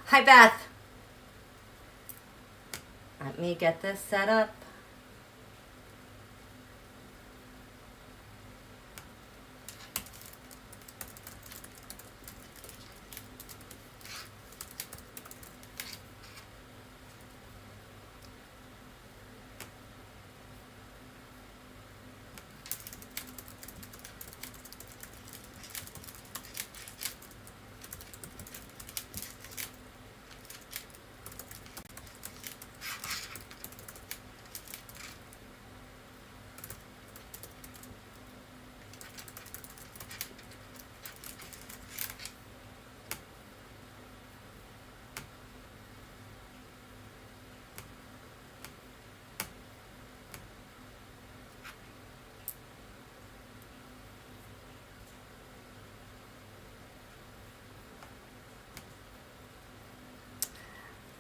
Hi, Beth. Let me get this set up.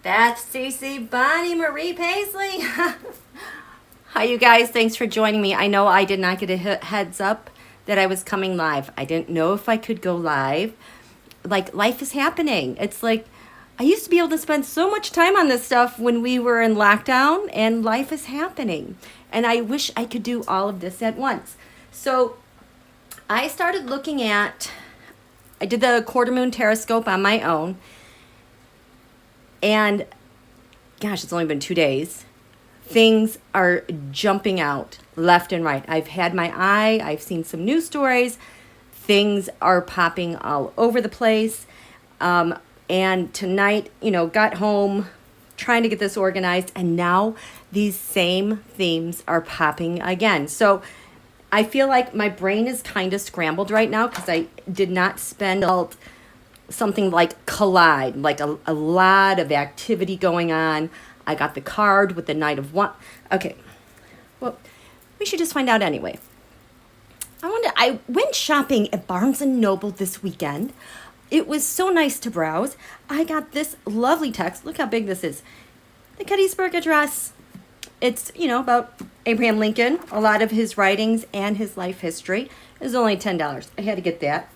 That's Cece, Bonnie, Marie Paisley. Hi, you guys. Thanks for joining me. I know I did not get a heads up that I was coming live. I didn't know if I could go live. Like, life is happening. It's like, I used to be able to spend so much time on this stuff when we were in lockdown, and life is happening. And I wish I could do all of this at once. So I started looking at, I did the quarter moon TAROTSCOPE on my own. And gosh, it's only been 2 days. Things are jumping out left and right. I've had my eye. I've seen some news stories. Things are popping all over the place. And tonight, got home trying to get this organized. And now these same themes are popping again. So I feel like my brain is kind of scrambled right now because I did not spend something like collide, like a lot of activity going on. I got the card with the Knight of Wands. Okay, well, we should just find out anyway. I went shopping at Barnes & Noble this weekend. It was so nice to browse. I got this lovely text. Look how big this is. The Gettysburg Address. It's, about Abraham Lincoln, a lot of his writings and his life history. It was only $10. I had to get that.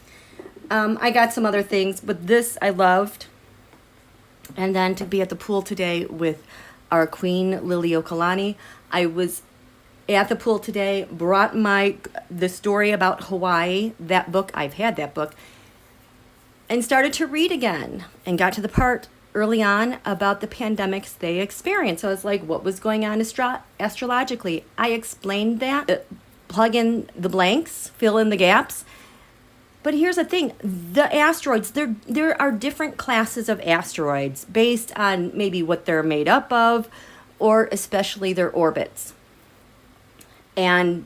I got some other things, but this I loved. And then to be at the pool today with our queen, Liliuokalani. I was at the pool today, brought the story about Hawaii, that book, I've had that book, and started to read again and got to the part early on about the pandemics they experienced. So I was like, what was going on astrologically? I explained that, plug in the blanks, fill in the gaps. But here's the thing, the asteroids, there are different classes of asteroids based on maybe what they're made up of, or especially their orbits. And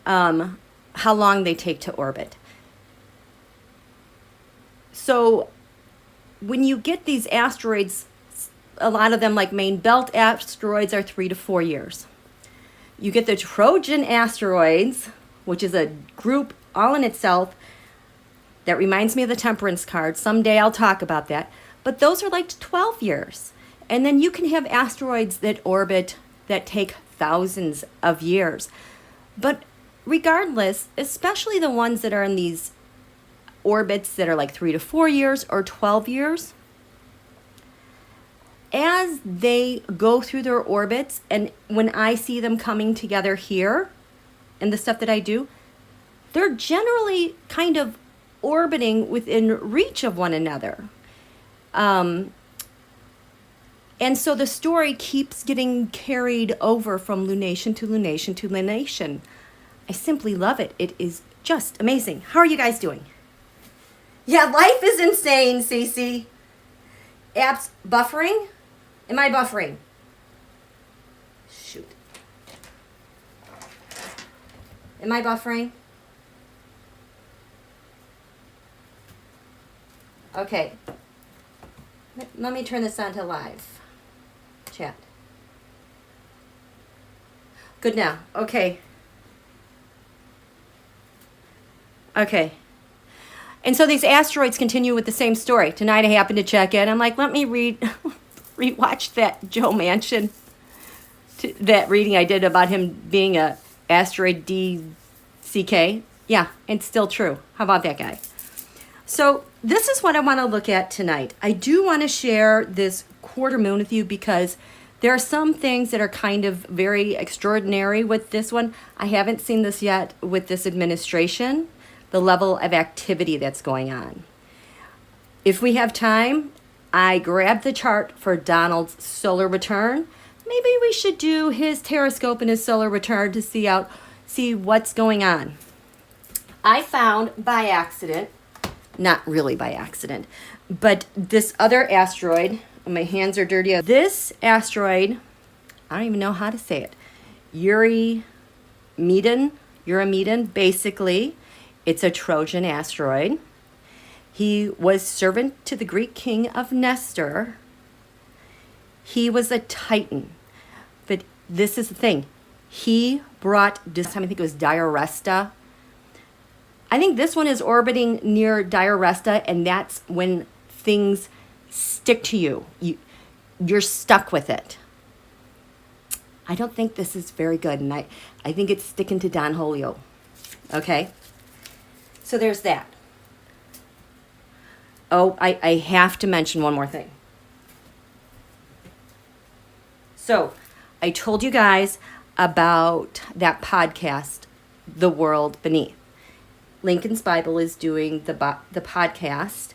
how long they take to orbit. So when you get these asteroids, a lot of them like main belt asteroids are 3 to 4 years. You get the Trojan asteroids, which is a group all in itself, that reminds me of the Temperance card. Someday I'll talk about that. But those are like 12 years. And then you can have asteroids that orbit that take thousands of years. But regardless, especially the ones that are in these orbits that are like 3 to 4 years or 12 years, as they go through their orbits, and when I see them coming together here and the stuff that I do, they're generally kind of orbiting within reach of one another. And so the story keeps getting carried over from lunation to lunation to lunation. I simply love it. It is just amazing. How are you guys doing? Yeah, life is insane, Cece. Apps buffering? Am I buffering? Shoot. Am I buffering? Okay. Let me turn this on to live chat. Good now. Okay. Okay. And so these asteroids continue with the same story. Tonight I happened to check in. I'm like, let me rewatch that Joe Manchin, that reading I did about him being a asteroid DCK. Yeah, it's still true. How about that guy? So this is what I want to look at tonight. I do want to share this quarter moon with you because there are some things that are kind of very extraordinary with this one. I haven't seen this yet with this administration, the level of activity that's going on. If we have time, I grabbed the chart for Donald's solar return. Maybe we should do his TAROTSCOPE and his solar return to see what's going on. I found by accident, not really by accident, but this other asteroid, my hands are dirty. This asteroid, I don't even know how to say it, Eurymedon, basically, it's a Trojan asteroid. He was servant to the Greek king of Nestor. He was a Titan. But this is the thing. He brought, this time I think it was Diaresta. I think this one is orbiting near Diaresta, and that's when things stick to you. You're stuck with it. I don't think this is very good, and I think it's sticking to Don Julio. Okay? So there's that. Oh, I have to mention one more thing. So, I told you guys about that podcast, The World Beneath. Lincoln's Bible is doing the podcast.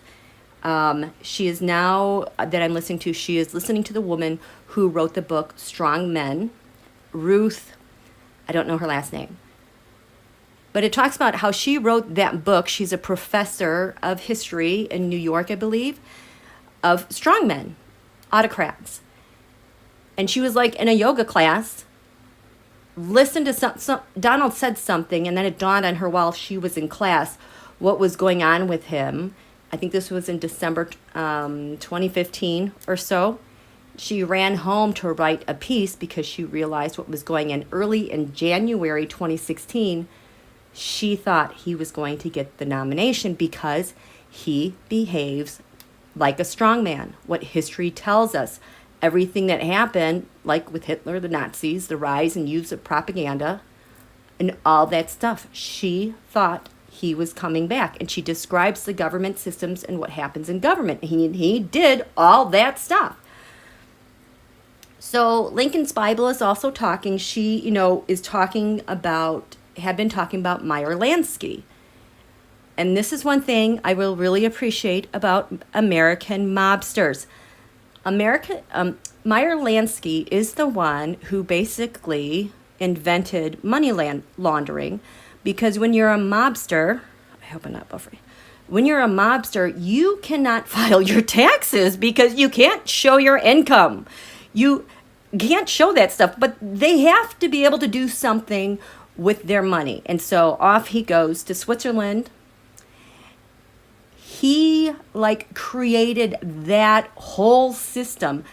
She is now, that I'm listening to, she is listening to the woman who wrote the book Strongmen, Ruth, I don't know her last name. But it talks about how she wrote that book. She's a professor of history in New York, I believe, of strongmen, autocrats. And she was like in a yoga class, listened to some Donald said something, and then it dawned on her while she was in class what was going on with him. I think this was in December 2015 or so. She ran home to write a piece because she realized what was going on. Early in January 2016, she thought he was going to get the nomination because he behaves like a strongman. What history tells us, everything that happened, like with Hitler, the Nazis, the rise and use of propaganda, and all that stuff, she thought he was coming back. And she describes the government systems and what happens in government. He did all that stuff. So Lincoln's Bible is also talking. She, is talking about, had been talking about Meyer Lansky. And this is one thing I will really appreciate about American mobsters. Meyer Lansky is the one who basically invented money laundering, because when you're a mobster, I hope I'm not buffering. When you're a mobster, you cannot file your taxes because you can't show your income. You can't show that stuff, but they have to be able to do something with their money. And so off he goes to Switzerland. He created that whole system,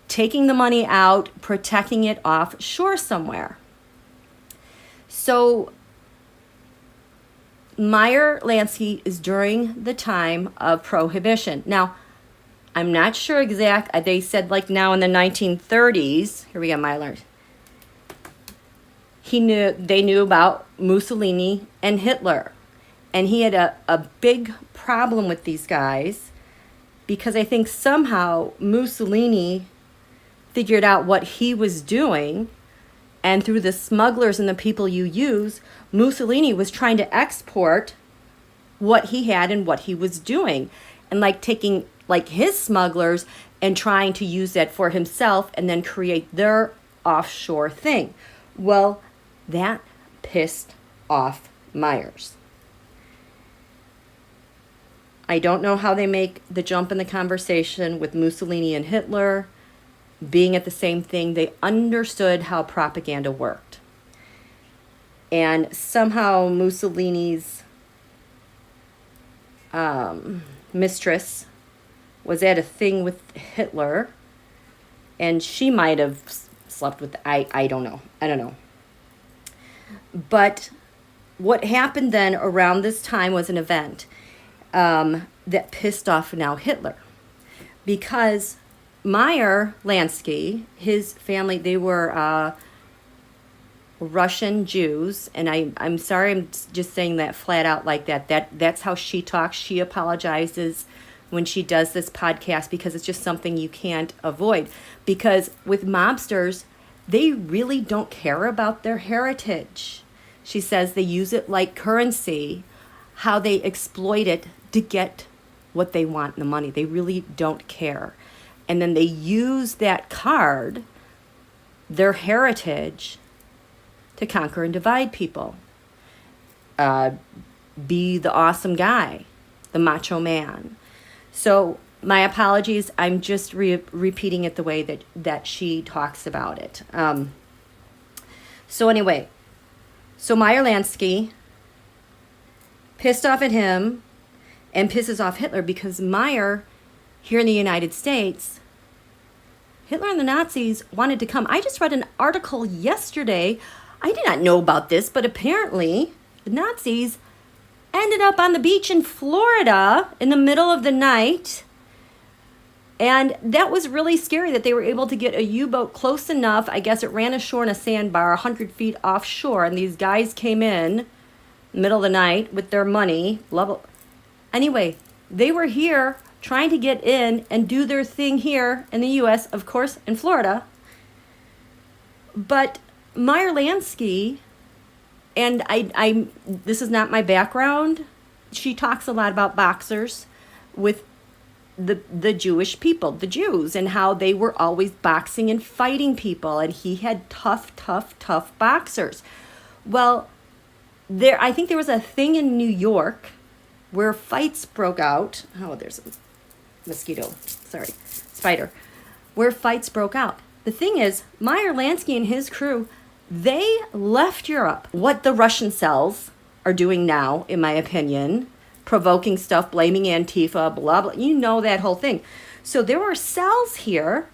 taking the money out, protecting it offshore somewhere. So Meyer Lansky is during the time of Prohibition. Now, I'm not sure exact. They said now in the 1930s. Here we go, Meyer. They knew about Mussolini and Hitler. And he had a big problem with these guys because I think somehow Mussolini figured out what he was doing, and through the smugglers and the people you use, Mussolini was trying to export what he had and what he was doing, and taking his smugglers and trying to use that for himself and then create their offshore thing. Well, that pissed off Myers. I don't know how they make the jump in the conversation with Mussolini and Hitler being at the same thing. They understood how propaganda worked. And somehow Mussolini's mistress was at a thing with Hitler, and she might have slept with, I don't know. But what happened then around this time was an event that pissed off now Hitler, because Meyer Lansky, his family, they were Russian Jews, and I'm sorry, I'm just saying that flat out like that. That's how she talks. She apologizes when she does this podcast because it's just something you can't avoid. Because with mobsters, they really don't care about their heritage. She says they use it like currency, how they exploit it to get what they want in the money. They really don't care. And then they use that card, their heritage, to conquer and divide people. Be the awesome guy, the macho man. So my apologies. I'm just repeating it the way that she talks about it. So anyway, so Meyer Lansky pissed off at him and pisses off Hitler because Meyer, here in the United States, Hitler and the Nazis wanted to come. I just read an article yesterday. I did not know about this, but apparently the Nazis ended up on the beach in Florida in the middle of the night. And that was really scary that they were able to get a U-boat close enough. I guess it ran ashore in a sandbar 100 feet offshore. And these guys came in middle of the night with their money. Blah, blah. Anyway, they were here trying to get in and do their thing here in the U.S., of course, in Florida. But Meyer Lansky, and I this is not my background, she talks a lot about boxers with the Jewish people, the Jews, and how they were always boxing and fighting people, and he had tough boxers. Well, I think there was a thing in New York where fights broke out. Oh, there's a mosquito. Sorry, spider. Where fights broke out. The thing is, Meyer Lansky and his crew, they left Europe. What the Russian cells are doing now, in my opinion, provoking stuff, blaming Antifa, blah, blah. You know that whole thing. So there were cells here.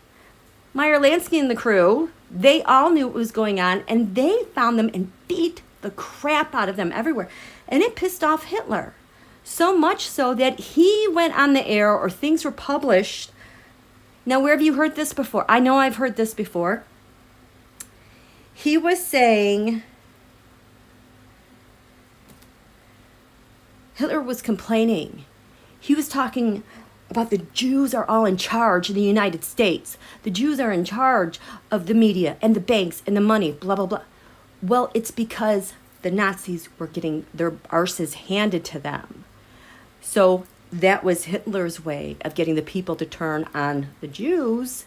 Meyer Lansky and the crew, they all knew what was going on, and they found them and beat the crap out of them everywhere. And it pissed off Hitler. So much so that he went on the air, or things were published. Now, where have you heard this before? I know I've heard this before. He was saying Hitler was complaining. He was talking about the Jews are all in charge in the United States. The Jews are in charge of the media and the banks and the money, blah, blah, blah. Well, it's because the Nazis were getting their arses handed to them. So that was Hitler's way of getting the people to turn on the Jews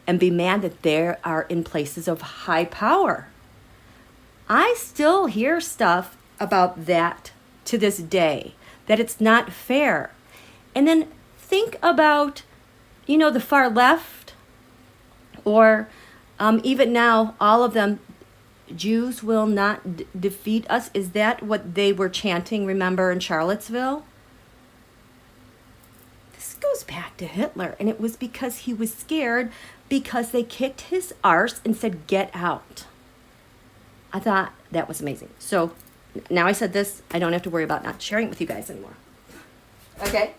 and be mad that they are in places of high power. I still hear stuff about that to this day, that it's not fair. And then think about, the far left, or even now, all of them, Jews will not defeat us. Is that what they were chanting, remember, in Charlottesville? This goes back to Hitler, and it was because he was scared because they kicked his arse and said, get out. I thought that was amazing. So now I said this, I don't have to worry about not sharing it with you guys anymore. Okay?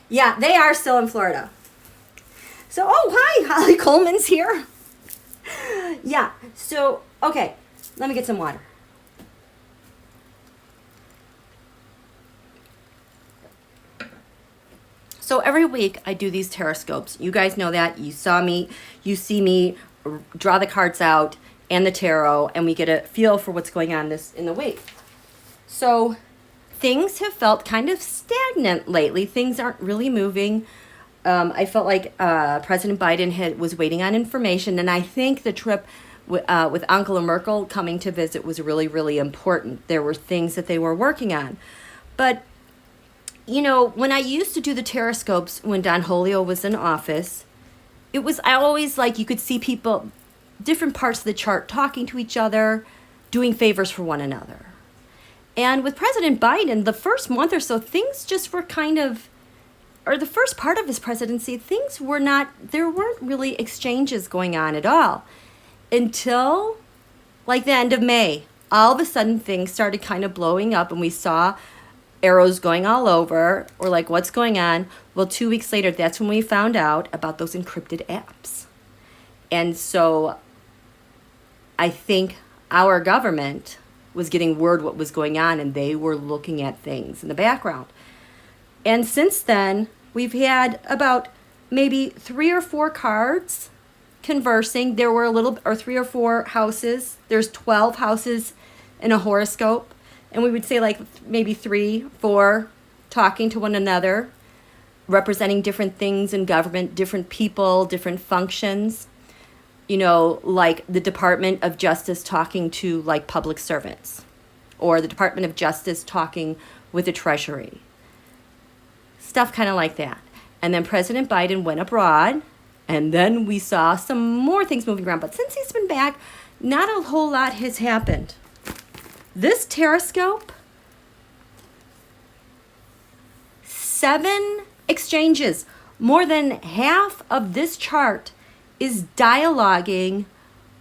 Yeah, they are still in Florida. So, oh, hi, Holly Coleman's here. Yeah, so, okay, let me get some water. So every week I do these TAROTSCOPEs. You guys know that. You see me draw the cards out and the tarot, and we get a feel for what's going on in the week. So things have felt kind of stagnant lately. Things aren't really moving. I felt like President Biden was waiting on information, and I think the trip with Angela Merkel coming to visit was really, really important. There were things that they were working on. But, when I used to do the TAROTSCOPEs when Don Holio was in office, I always you could see people, different parts of the chart talking to each other, doing favors for one another. And with President Biden, the first month or so, things just were the first part of his presidency, there weren't really exchanges going on at all. Until the end of May, all of a sudden things started kind of blowing up, and we saw arrows going all over. We're like, what's going on? Well, 2 weeks later, that's when we found out about those encrypted apps. And so I think our government was getting word what was going on, and they were looking at things in the background. And since then, we've had about maybe 3 or 4 cards conversing. There were or 3 or 4 houses. There's 12 houses in a horoscope. And we would say like maybe 3, 4 talking to one another, representing different things in government, different people, different functions. You know, like the Department of Justice talking to like public servants, or the Department of Justice talking with the Treasury. Stuff kind of like that. And then President Biden went abroad, and then we saw some more things moving around. But since he's been back, not a whole lot has happened. This TAROTSCOPE, 7 exchanges. More than half of this chart is dialoguing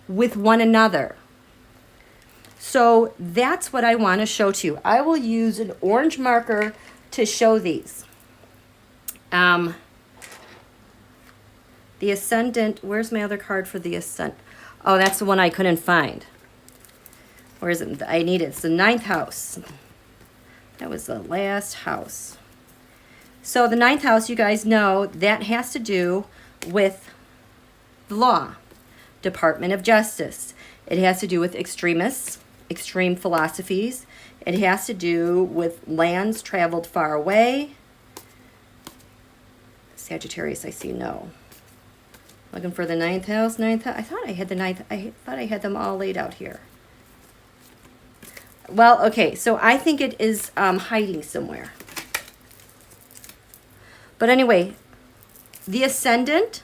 with one another. So that's what I want to show to you. I will use an orange marker to show these. The Ascendant, where's my other card for the Ascendant? Oh, that's the one I couldn't find. Where is it? I need it. It's the 9th house. That was the last house. So the 9th house, you guys know, that has to do with the law, Department of Justice. It has to do with extremists, extreme philosophies. It has to do with lands traveled far away. Sagittarius, I see no. Looking for the 9th house, 9th house. I thought I had the 9th. I thought I had them all laid out here. Well, okay, so I think it is hiding somewhere. But anyway, the Ascendant,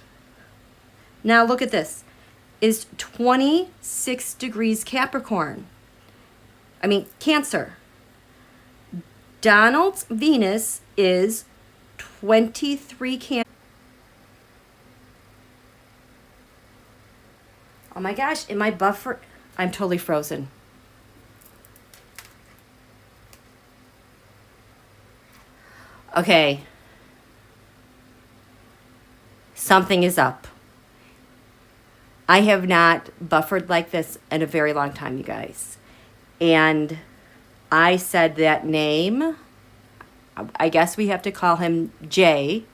now look at this, is 26 degrees Capricorn. I mean, Cancer. Donald's Venus is 23 Cancer. Oh my gosh, am I buffer? I'm totally frozen. Okay. Something is up. I have not buffered like this in a very long time, you guys. And I said that name. I guess we have to call him J.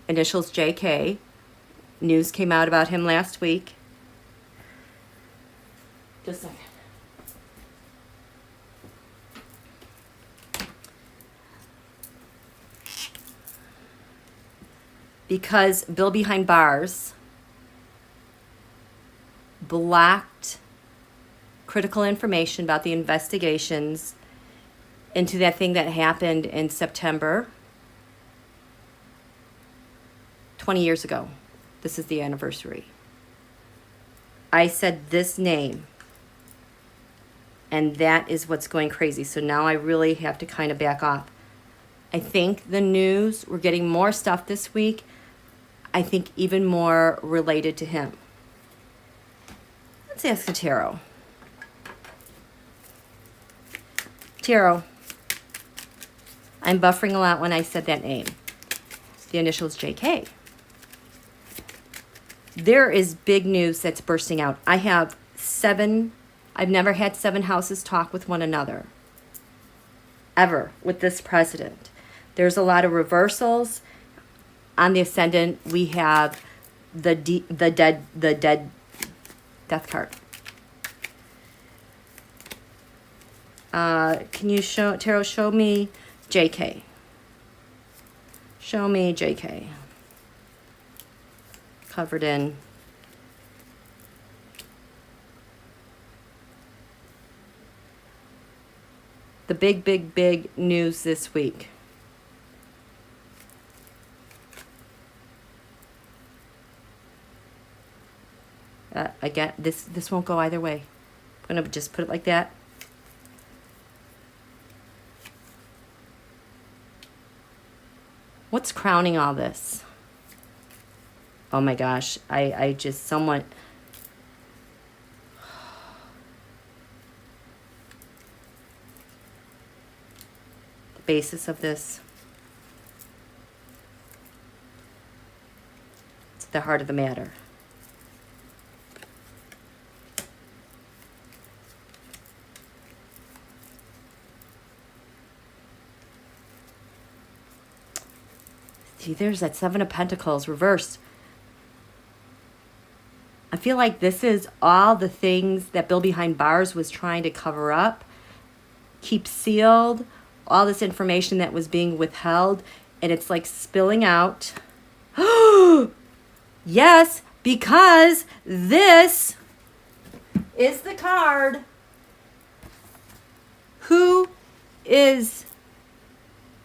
Initials JK. News came out about him last week. Just a second. Because Bill Behind Bars blocked critical information about the investigations into that thing that happened in September 20 years ago. This is the anniversary. I said this name, and that is what's going crazy. So now I really have to kind of back off. I think the news, we're getting more stuff this week. I think even more related to him. Let's ask the tarot. Tarot. I'm buffering a lot when I said that name. The initials JK. There is big news that's bursting out. I have 7, I've never had 7 houses talk with one another. Ever with this president. There's a lot of reversals. On the Ascendant, we have the dead death card. Can you show, Tarot, show me JK. Show me JK. Covered in. The big news this week. Again, this won't go either way. I'm going to just put it like that. What's crowning all this? Oh my gosh, I just somewhat... The basis of this. It's the heart of the matter. See, there's that Seven of Pentacles reversed. I feel like this is all the things that Bill Behind Bars was trying to cover up, keep sealed, all this information that was being withheld, and it's like spilling out. Yes, because this is the card. Who is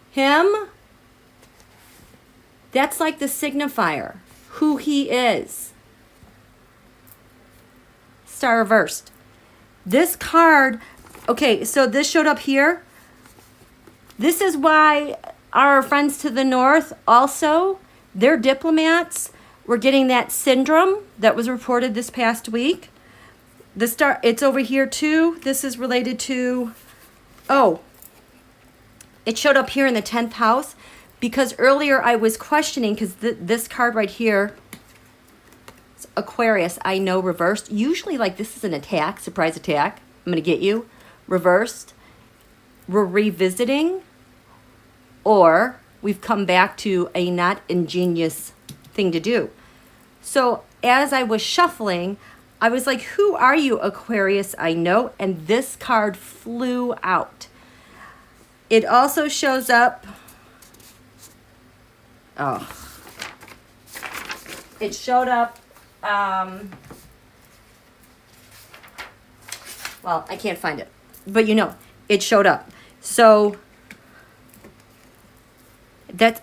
him? That's like the signifier, who he is. Star reversed. This card, okay, so this showed up here. This is why our friends to the north also, they're diplomats. We're getting that syndrome that was reported this past week. The star, it's over here too. This is related to, it showed up here in the 10th house because earlier I was questioning because this card right here, Aquarius, I know reversed. Usually like this is an attack, surprise attack. I'm going to get you. Reversed. We're revisiting, or we've come back to a not ingenious thing to do. So as I was shuffling, I was like, who are you, Aquarius? I know. And this card flew out. It also shows up. It showed up. Well, I can't find it, but you know, it showed up. So that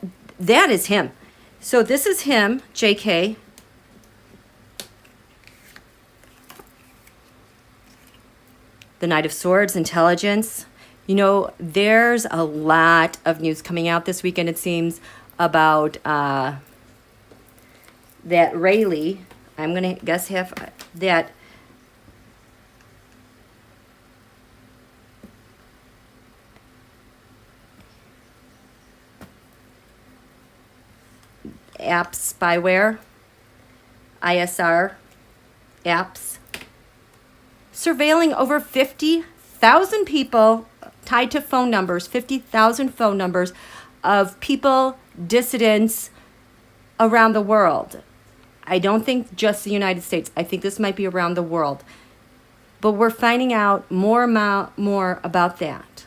is him. So this is him, JK. The Knight of Swords, intelligence. You know, there's a lot of news coming out this weekend, it seems, about that Rayleigh. I'm going to guess half that. App spyware, ISR apps, surveilling over 50,000 people tied to phone numbers, 50,000 phone numbers of people, dissidents around the world. I don't think just the United States. I think this might be around the world. But we're finding out more about that.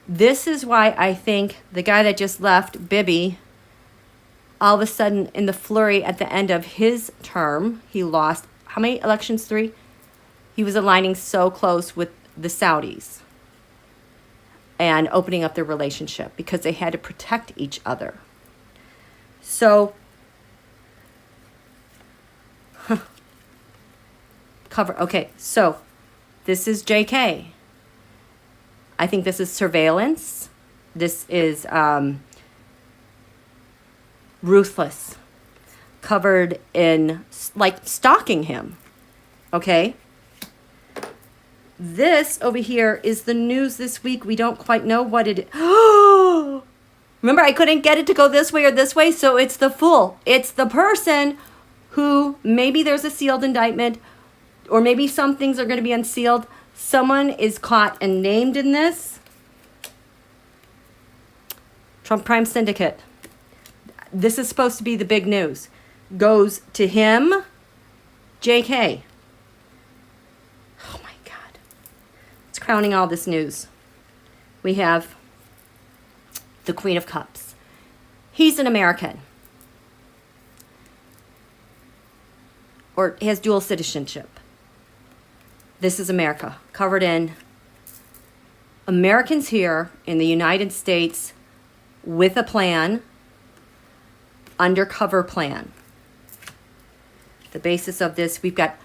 This is why I think the guy that just left, Bibi, all of a sudden in the flurry at the end of his term, he lost, how many elections? 3? He was aligning so close with the Saudis and opening up their relationship because they had to protect each other. So, okay, so this is JK. I think this is surveillance. This is ruthless, covered in like stalking him. Okay. This over here is the news this week. We don't quite know what it is. Remember, I couldn't get it to go this way or this way, so it's the Fool. It's the person who maybe there's a sealed indictment, or maybe some things are going to be unsealed. Someone is caught and named in this. Trump Prime Syndicate. This is supposed to be the big news. Goes to him, JK. Oh my God. It's crowning all this news. We have the Queen of Cups. He's an American. Or has dual citizenship. This is America. Covered in Americans here in the United States with a plan. Undercover plan. The basis of this, we've got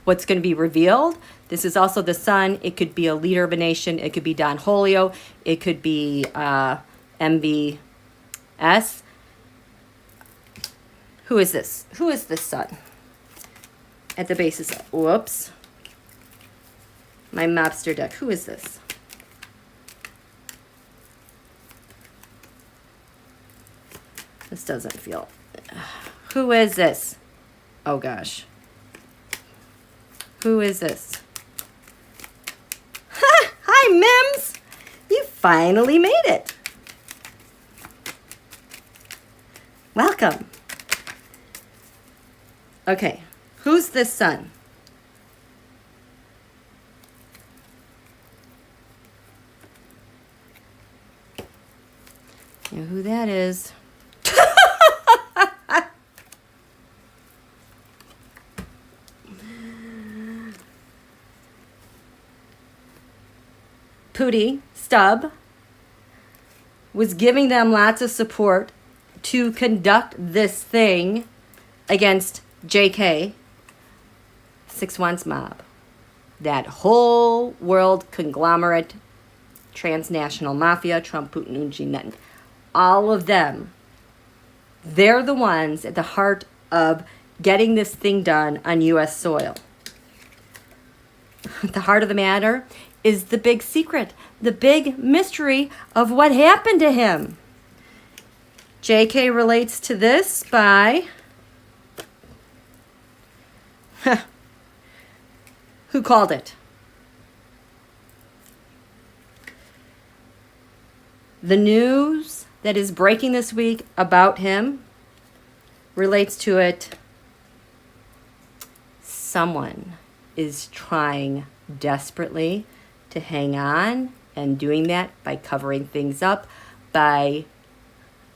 what's going to be revealed. This is also the sun. It could be a leader of a nation. It could be Don Julio. It could be MBS. Who is this? Who is this sun? At the basis of, whoops. My Mobster deck. Who is this? This doesn't feel... Who is this? Oh, gosh. Who is this? Hi, Mims! You finally made it. Welcome. Okay, who's this sun? You know who that is? Pootie Stubb was giving them lots of support to conduct this thing against JK, 6-1's mob. That whole world conglomerate, transnational mafia, Trump, Putin, Ujin, all of them, they're the ones at the heart of getting this thing done on U.S. soil. The heart of the matter is the big secret, the big mystery of what happened to him. JK relates to this by... Who called it? The news that is breaking this week about him relates to it. Someone is trying desperately to hang on, and doing that by covering things up, by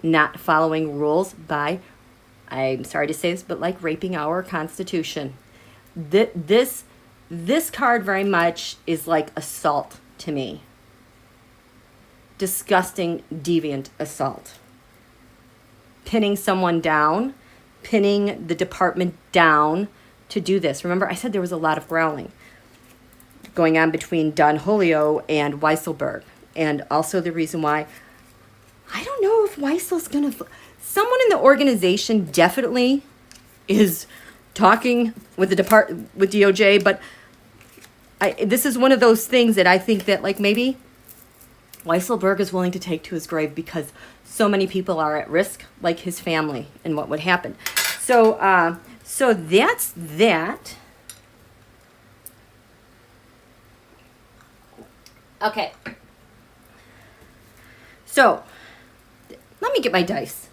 not following rules, by, I'm sorry to say this, but like raping our Constitution. This card very much is like assault to me. Disgusting, deviant assault. Pinning someone down, pinning the department down to do this. Remember, I said there was a lot of growling going on between Don Julio and Weisselberg. And also the reason why, I don't know if Weissel's going to... Someone in the organization definitely is talking with the with DOJ, but this is one of those things that I think that like maybe Weisselberg is willing to take to his grave because so many people are at risk, like his family, and what would happen. So, so that's that. Okay. So, let me get my dice.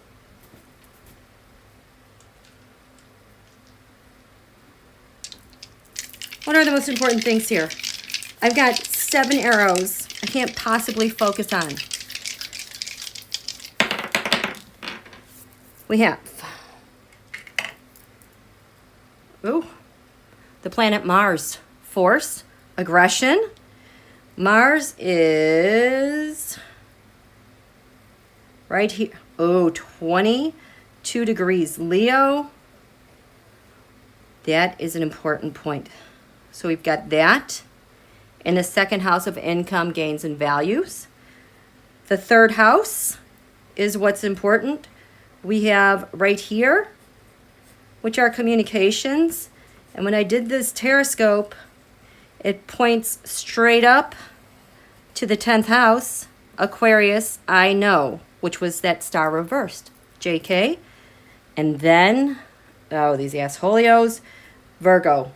What are the most important things here? I've got 7 arrows I can't possibly focus on. We have, the planet Mars. Force, aggression. Mars is right here. 22 degrees Leo. That is an important point. So we've got that in the second house of income, gains, and values. The third house is what's important. We have right here, which are communications. And when I did this TAROTSCOPE, it points straight up to the 10th house, Aquarius, I know, which was that star reversed, JK. And then, oh, these assholios, Virgo.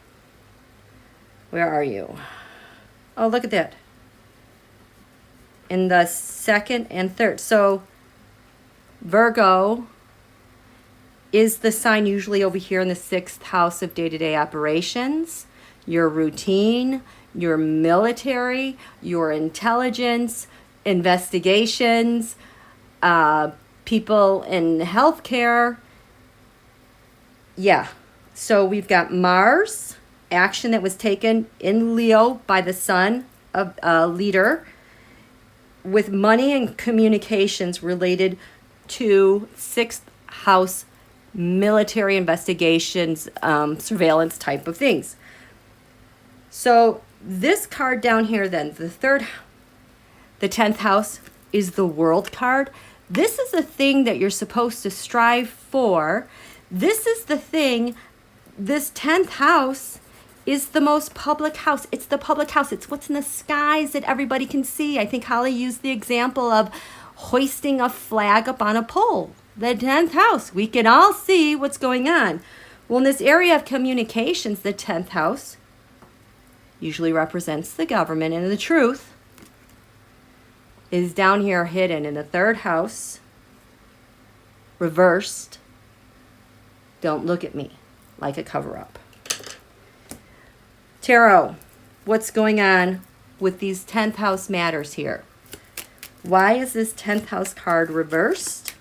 Where are you? Oh, look at that. In the second and third. So, Virgo is the sign usually over here in the 6th house of day-to-day operations. Your routine, your military, your intelligence, investigations, people in healthcare. Yeah. So we've got Mars, action that was taken in Leo by the sun of a leader, with money and communications related to 6th house military investigations, surveillance type of things. So this card down here then, the 10th house is the world card. This is the thing that you're supposed to strive for. This is the thing, this 10th house is the most public house. It's the public house. It's what's in the skies that everybody can see. I think Holly used the example of hoisting a flag up on a pole. The 10th house, we can all see what's going on. Well, in this area of communications, the 10th house usually represents the government, and the truth is down here hidden in the 3rd house reversed. Don't look at me like a cover-up. Tarot, what's going on with these 10th house matters here? Why is this 10th house card reversed?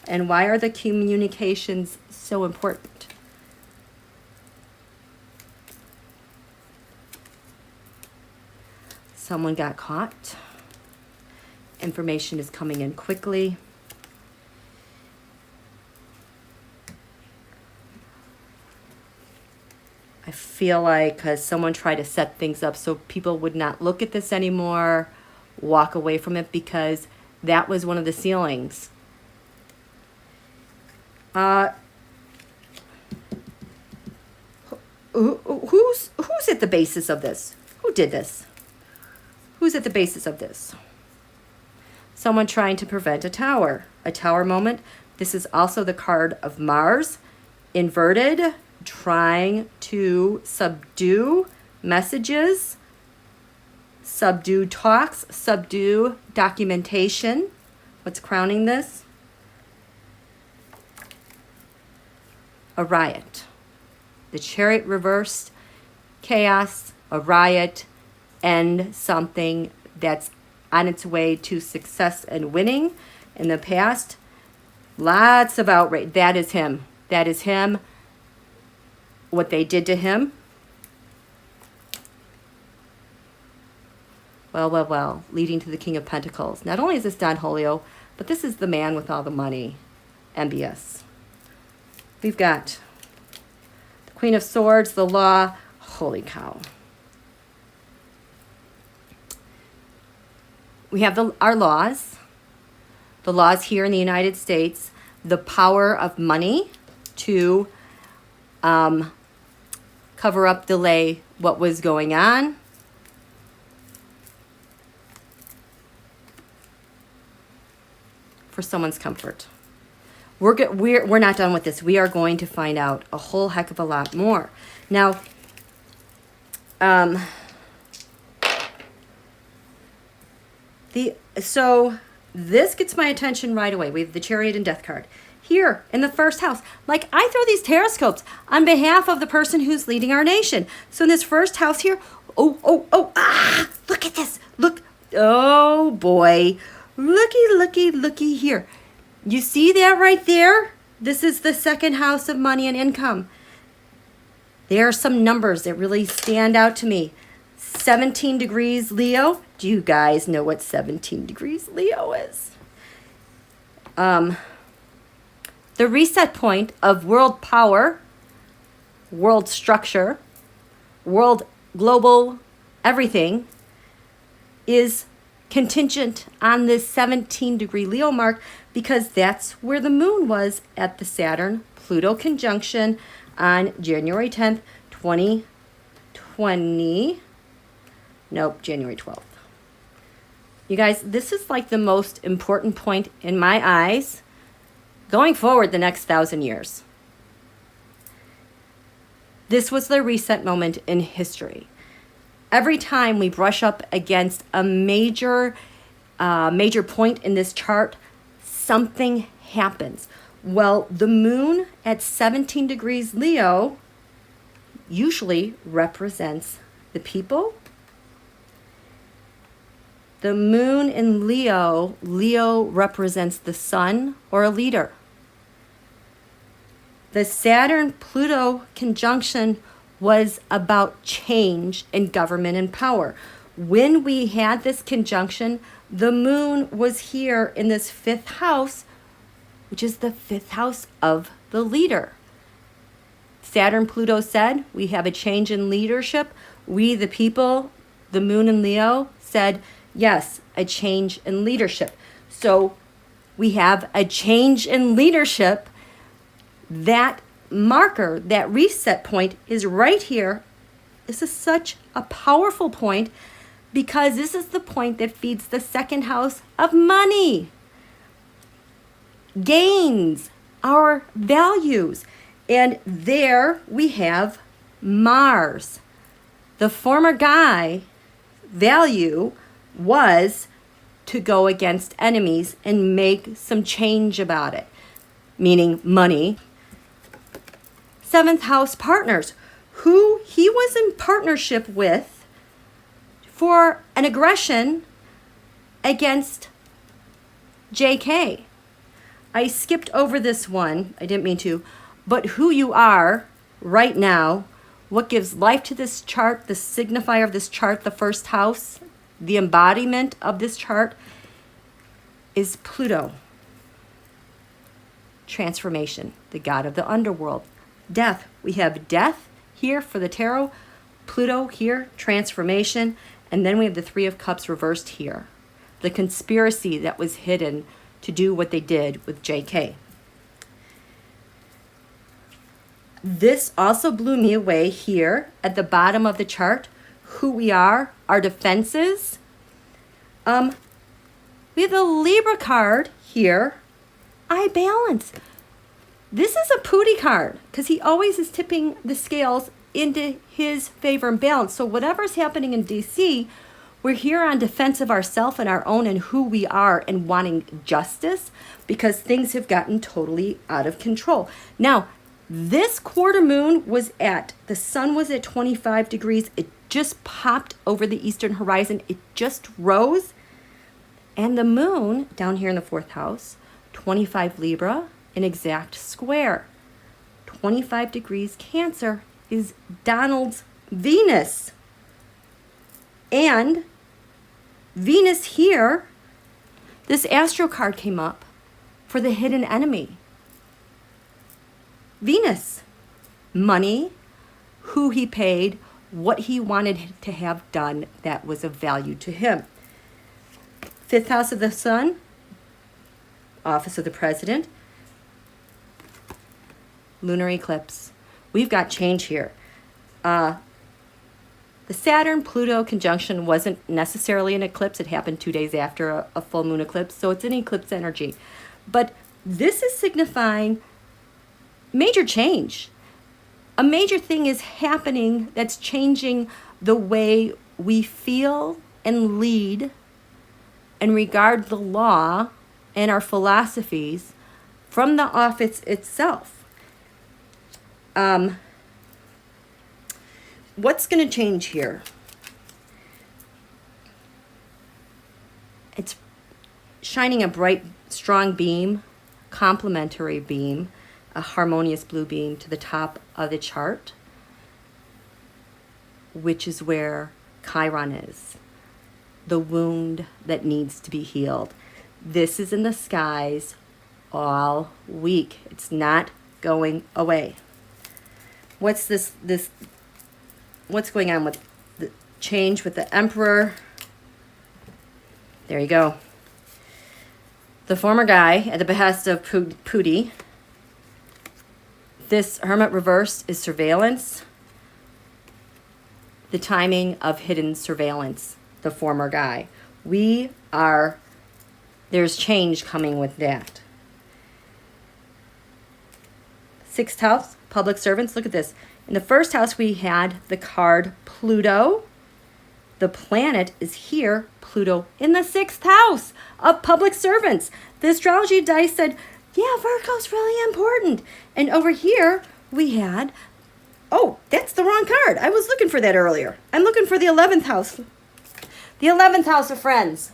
And why are the communications so important? Someone got caught. Information is coming in quickly. I feel like someone tried to set things up so people would not look at this anymore, walk away from it, because that was one of the ceilings. Who's at the basis of this? Who did this? Who's at the basis of this? Someone trying to prevent a tower moment. This is also the card of Mars, inverted, trying to subdue messages, subdue talks, subdue documentation. What's crowning this? A riot. The Chariot reversed, chaos, a riot, and something that's on its way to success and winning. In the past, lots of outrage. That is him. That is him. What they did to him. Well, leading to the King of Pentacles. Not only is this Don Julio, but this is the man with all the money. MBS. We've got the Queen of Swords, the Law. Holy cow. We have our laws. The laws here in the United States. The power of money to cover up, delay what was going on. For someone's comfort. We're not done with this. We are going to find out a whole heck of a lot more. Now, so this gets my attention right away. We have the Chariot and Death card. Here in the first house, like I throw these TAROTSCOPes on behalf of the person who's leading our nation. So in this first house here, look at this. Look, oh boy. Looky here. You see that right there? This is the second house of money and income. There are some numbers that really stand out to me. 17 degrees Leo. Do you guys know what 17 degrees Leo is? The reset point of world power, world structure, world global everything is contingent on this 17-degree Leo mark, because that's where the moon was at the Saturn-Pluto conjunction on January 10th, 2020. Nope, January 12th. You guys, this is like the most important point in my eyes going forward the next 1,000 years. This was the reset moment in history. Every time we brush up against a major point in this chart, something happens. Well, the moon at 17 degrees Leo usually represents the people. The moon in Leo represents the sun or a leader. The Saturn-Pluto conjunction was about change in government and power. When we had this conjunction, the moon was here in this fifth house, which is the fifth house of the leader. Saturn-Pluto said, we have a change in leadership. We, the people, the moon in Leo, said, yes, a change in leadership. So we have a change in leadership. That marker, that reset point is right here. This is such a powerful point because this is the point that feeds the second house of money, gains, our values. And there we have Mars. The former guy value was to go against enemies and make some change about it. meaning money. 7th house partners, who he was in partnership with for an aggression against JK. I skipped over this one, I didn't mean to, but who you are right now, what gives life to this chart, the signifier of this chart, the first house, the embodiment of this chart is Pluto. Transformation, the god of the underworld. Death, we have death here for the tarot, Pluto here, transformation, and then we have the 3 of Cups reversed here. The conspiracy that was hidden to do what they did with JK. This also blew me away here at the bottom of the chart. Who we are, our defenses. We have the Libra card here. I balance. This is a Pooty card because he always is tipping the scales into his favor and balance. So whatever's happening in DC, we're here on defense of ourselves and our own and who we are and wanting justice because things have gotten totally out of control. Now, this quarter moon was the sun was at 25 degrees. It just popped over the eastern horizon. It just rose. And the moon down here in the 4th house, 25 Libra, an exact square. 25 degrees Cancer is Donald's Venus. And Venus here, this Astro card came up for the hidden enemy. Venus, money, who he paid, what he wanted to have done that was of value to him. 5th house of the sun, office of the president, lunar eclipse. We've got change here. The Saturn-Pluto conjunction wasn't necessarily an eclipse. It happened 2 days after a full moon eclipse, so it's an eclipse energy. But this is signifying major change. A major thing is happening that's changing the way we feel and lead and regard the law and our philosophies from the office itself. What's going to change here? It's shining a bright, strong beam, complementary beam, a harmonious blue beam to the top of the chart, which is where Chiron is, the wound that needs to be healed. This is in the skies all week. It's not going away. What's what's going on with the change with the Emperor? There you go. The former guy at the behest of Pooty. This Hermit reverse is surveillance. The timing of hidden surveillance, the former guy. There's change coming with that. 6th house, public servants. Look at this. In the 1st house, we had the card Pluto. The planet is here, Pluto, in the 6th house of public servants. The astrology dice said, yeah, Virgo's really important. And over here, we had, oh, that's the wrong card. I was looking for that earlier. I'm looking for the 11th house. The 11th house of friends.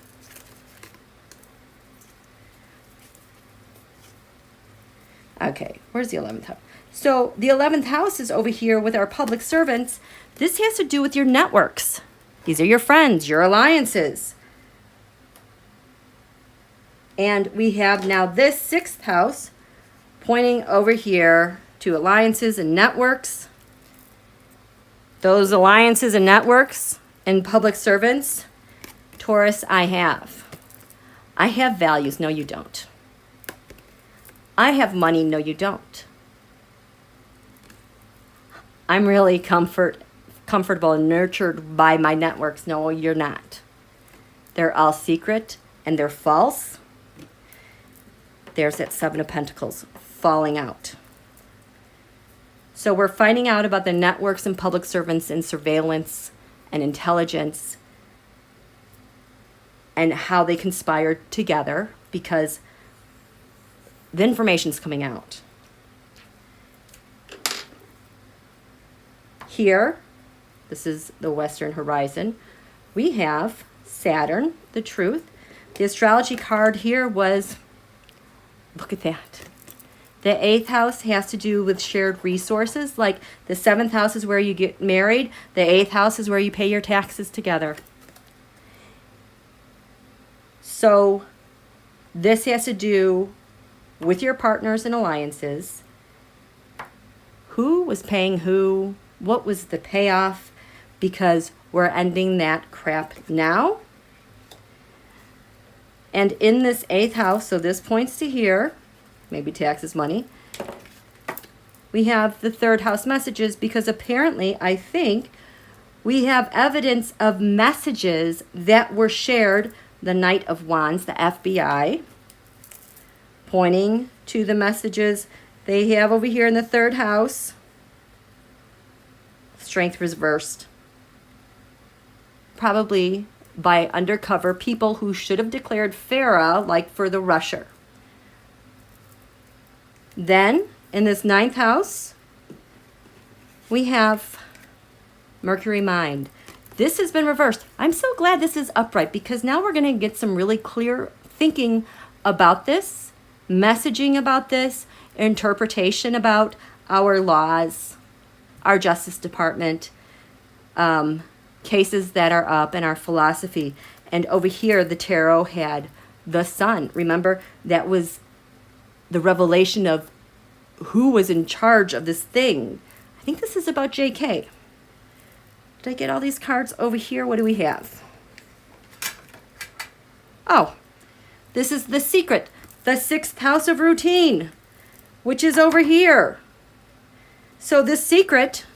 Okay, where's the 11th house? So the 11th house is over here with our public servants. This has to do with your networks. These are your friends, your alliances. And we have now this 6th house pointing over here to alliances and networks. Those alliances and networks and public servants, Taurus, I have values. No, you don't. I have money. No, you don't. I'm really comfortable and nurtured by my networks. No, you're not. They're all secret and they're false. There's that 7 of Pentacles falling out. So we're finding out about the networks and public servants and surveillance and intelligence and how they conspired together, because the information's coming out. Here, this is the western horizon, we have Saturn, the truth. The astrology card here was, look at that. The 8th house has to do with shared resources. Like the 7th house is where you get married. The 8th house is where you pay your taxes together. So this has to do with your partners and alliances. Who was paying who? What was the payoff? Because we're ending that crap now. And in this 8th house, so this points to here, maybe taxes, money, we have the 3rd house messages, because apparently, I think, we have evidence of messages that were shared, the Knight of Wands, the FBI, pointing to the messages they have over here in the 3rd house. Strength reversed. Probably by undercover people who should have declared Farah, like for the rusher. Then, in this 9th house, we have Mercury mind. This has been reversed. I'm so glad this is upright, because now we're going to get some really clear thinking about this, messaging about this, interpretation about our laws, our Justice Department, cases that are up, and our philosophy. And over here, the tarot had the sun. Remember, that was the revelation of who was in charge of this thing. I think this is about JK. Did I get all these cards over here? What do we have? Oh, this is the secret. The 6th house of routine, which is over here. So this secret,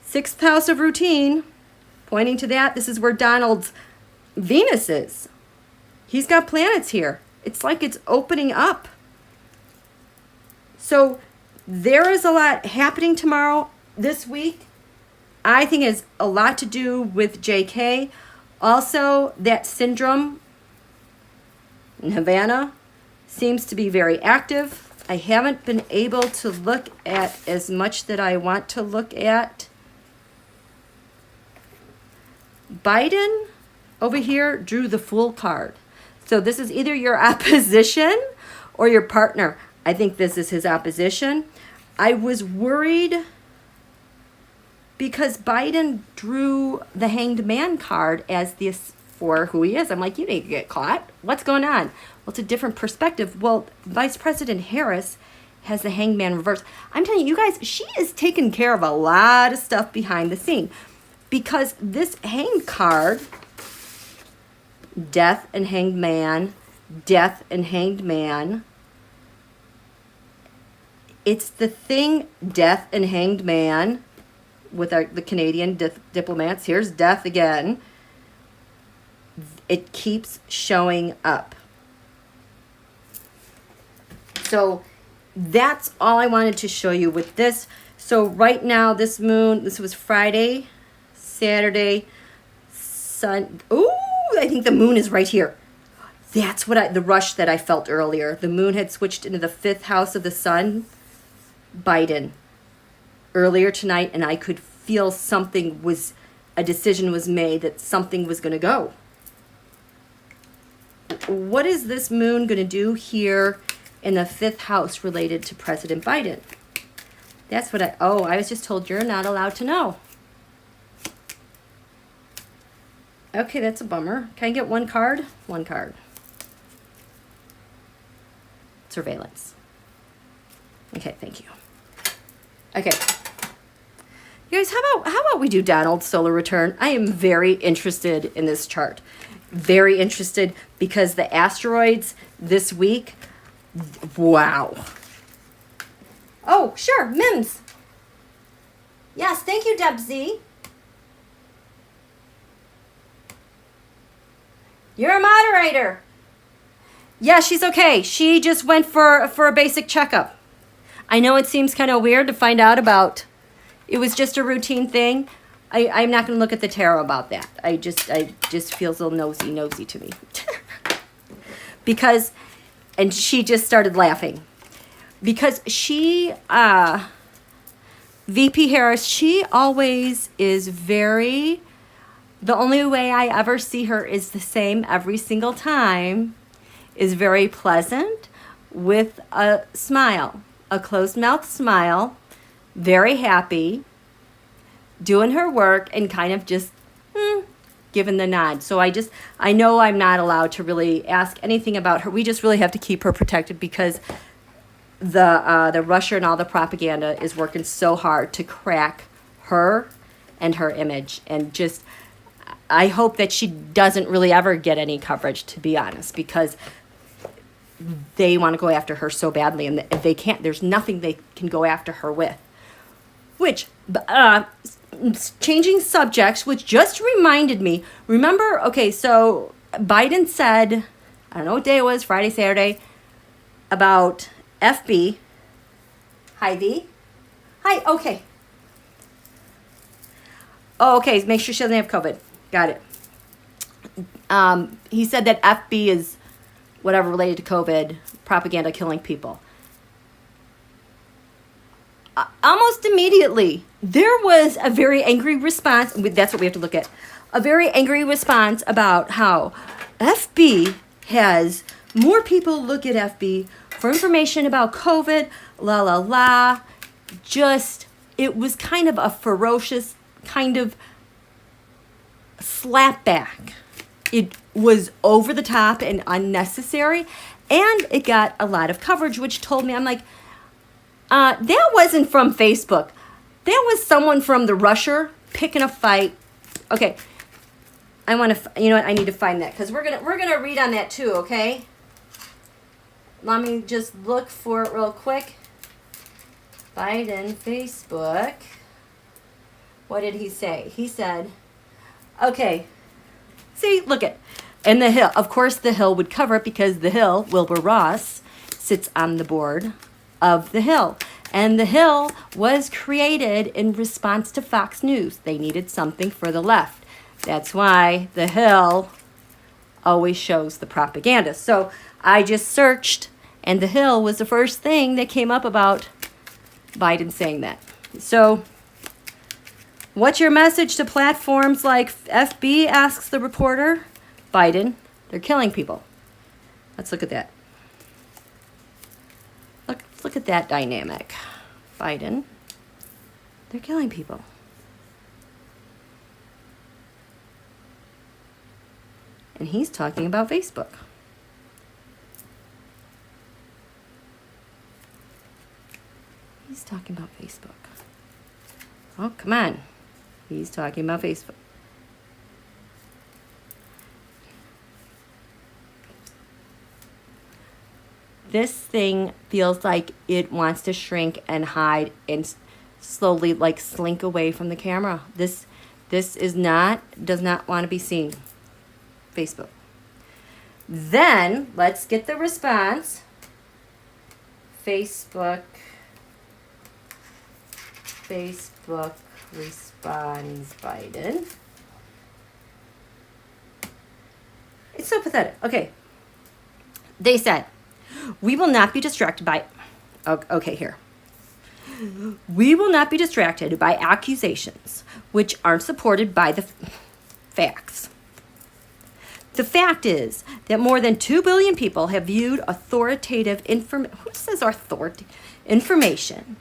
6th house of routine, pointing to that, this is where Donald's Venus is. He's got planets here. It's like it's opening up. So there is a lot happening tomorrow, this week. I think it has a lot to do with JK. Also, that syndrome in Havana seems to be very active. I haven't been able to look at as much that I want to look at. Biden over here drew the Fool card. So this is either your opposition or your partner. I think this is his opposition. I was worried because Biden drew the Hanged Man card as this for who he is. I'm like, you need to get caught. What's going on? Well, it's a different perspective. Well, Vice President Harris has the Hanged Man reversed. I'm telling you guys, she is taking care of a lot of stuff behind the scene, because this Hanged card, Death and Hanged Man, Death and Hanged Man, it's the thing, Death and Hanged Man, with the Canadian diplomats. Here's Death again. It keeps showing up. So that's all I wanted to show you with this. So right now, this moon, this was Friday, Saturday, Sun. Ooh, I think the moon is right here. That's what the rush that I felt earlier. The moon had switched into the 5th house of the sun, Biden, earlier tonight, and I could feel something was, a decision was made that something was going to go. What is this moon going to do here in the 5th house related to President Biden? That's what I was just told you're not allowed to know. Okay, that's a bummer. Can I get one card? One card. Surveillance. Okay, thank you. Okay. You guys, how about we do Donald's solar return? I am very interested in this chart. Very interested, because the asteroids this week, wow. Oh, sure, Mims. Yes, thank you, Deb Z. You're a moderator. Yeah, she's okay. She just went for a basic checkup. I know it seems kind of weird to find out about. It was just a routine thing. I'm not going to look at the tarot about that. I just feels a little nosy to me. Because And she just started laughing because she, VP Harris, she always is very, the only way I ever see her is the same every single time, is very pleasant with a smile, a closed mouth smile, very happy, doing her work and kind of just giving the nod. So I know I'm not allowed to really ask anything about her. We just really have to keep her protected because the Russia and all the propaganda is working so hard to crack her and her image. And just, I hope that she doesn't really ever get any coverage, to be honest, because they want to go after her so badly, and if they can't, there's nothing they can go after her with. Which, changing subjects, which just reminded me, remember, okay, so Biden said, I don't know what day it was, Friday, Saturday, about FB. Hi, V. Hi, okay. Oh, okay, make sure she doesn't have COVID. Got it. He said that FB is whatever related to COVID, propaganda killing people. Almost immediately, there was a very angry response. That's what we have to look at. A very angry response about how FB has more people look at FB for information about COVID, la, la, la. Just, it was kind of a ferocious kind of slap back. It was over the top and unnecessary, and it got a lot of coverage, which told me, I'm like, that wasn't from Facebook. That was someone from the Russia picking a fight. Okay, I want to, you know what? I need to find that because we're gonna read on that too. Okay, let me just look for it real quick. Biden Facebook. What did he say? He said, okay. See, look at, and the Hill. Of course, the Hill would cover it because the Hill, Wilbur Ross, sits on the board of the Hill. And the Hill was created in response to Fox News. They needed something for the left. That's why the Hill always shows the propaganda. So I just searched, and the Hill was the first thing that came up about Biden saying that. So what's your message to platforms like FB, asks the reporter. Biden, they're killing people. Let's look at that. Look at that dynamic. Biden, they're killing people. And he's talking about Facebook. He's talking about Facebook. Oh, come on. He's talking about Facebook. This thing feels like it wants to shrink and hide and slowly like slink away from the camera. This does not want to be seen. Facebook. Then let's get the response. Facebook responds Biden. It's so pathetic. Okay. They said, we will not be distracted by, okay, here. We will not be distracted by accusations which aren't supported by the facts. The fact is that more than 2 billion people have viewed authoritative information. Who says information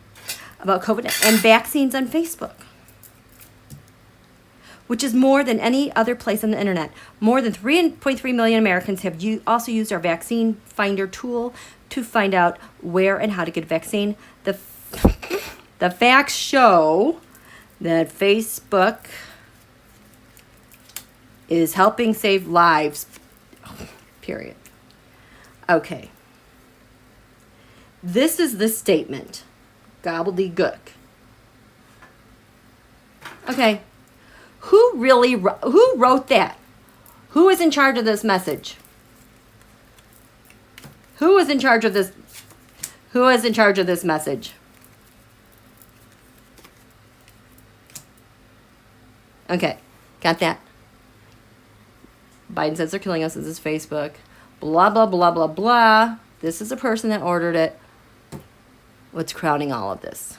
about COVID and vaccines on Facebook? Which is more than any other place on the internet. More than 3.3 million Americans have also used our vaccine finder tool to find out where and how to get a vaccine. The facts show that Facebook is helping save lives, period. Okay. This is the statement. Gobbledygook. Okay. Who wrote that? Who is in charge of this message? Who is in charge of this? Who is in charge of this message? Okay, got that. Biden says they're killing us. This is Facebook. Blah, blah, blah, blah, blah. This is the person that ordered it. What's crowning all of this?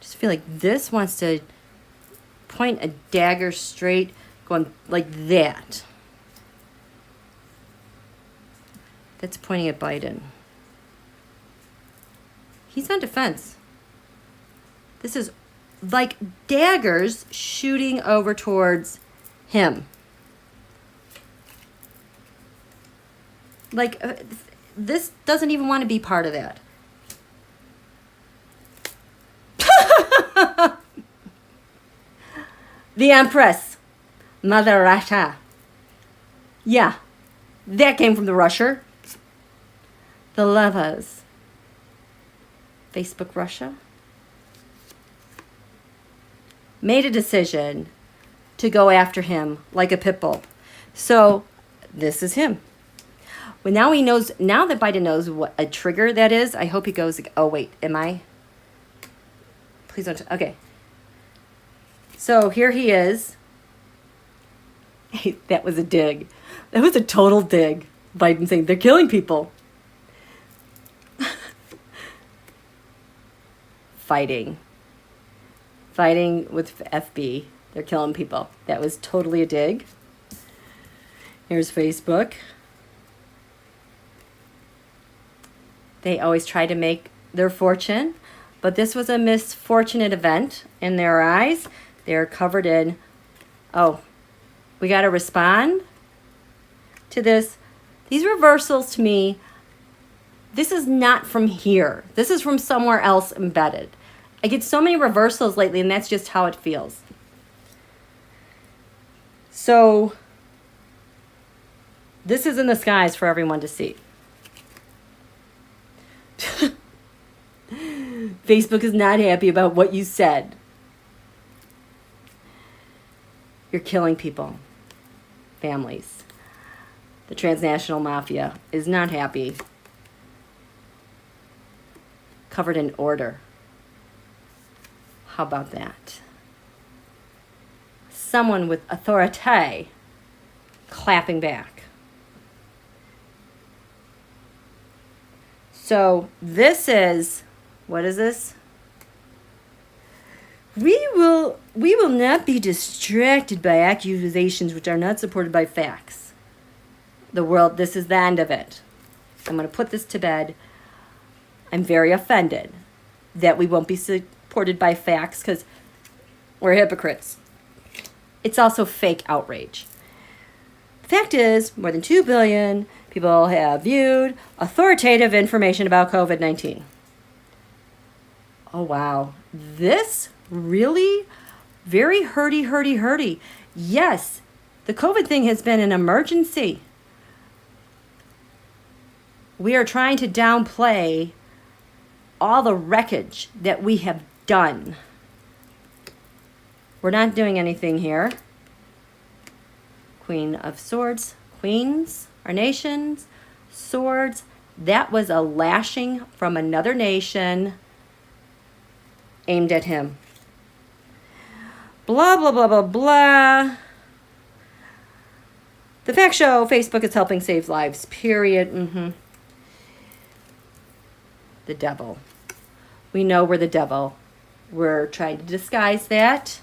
Just feel like this wants to point a dagger straight, going like that. That's pointing at Biden. He's on defense. This is like daggers shooting over towards him. Like, this doesn't even want to be part of that. The Empress, Mother Russia. Yeah, that came from the Russia. The Lovers. Facebook Russia made a decision to go after him like a pit bull. So this is him. Well, now he knows, now that Biden knows what a trigger that is, I hope he goes, oh wait, am I? Please don't, okay. So here he is. That was a dig. That was a total dig. Biden saying they're killing people. Fighting with FB. They're killing people. That was totally a dig. Here's Facebook. They always try to make their fortune, but this was a misfortunate event in their eyes. They're covered in, oh, we got to respond to this. These reversals to me, this is not from here. This is from somewhere else embedded. I get so many reversals lately, and that's just how it feels. So this is in the skies for everyone to see. Facebook is not happy about what you said. You're killing people, families. The transnational mafia is not happy. Covered in order. How about that? Someone with authority clapping back. So this is, what is this? We will not be distracted by accusations which are not supported by facts. The world, this is the end of it. I'm going to put this to bed. I'm very offended that we won't be supported by facts because we're hypocrites. It's also fake outrage. The fact is, more than 2 billion people have viewed authoritative information about COVID-19. Oh, wow. This really very hurty. Yes, the COVID thing has been an emergency. We are trying to downplay all the wreckage that we have done. We're not doing anything here. Queen of Swords, Queens, our nations, swords. That was a lashing from another nation aimed at him. Blah, blah, blah, blah, blah. The facts show Facebook is helping save lives, period. The devil. We know we're the devil. We're trying to disguise that.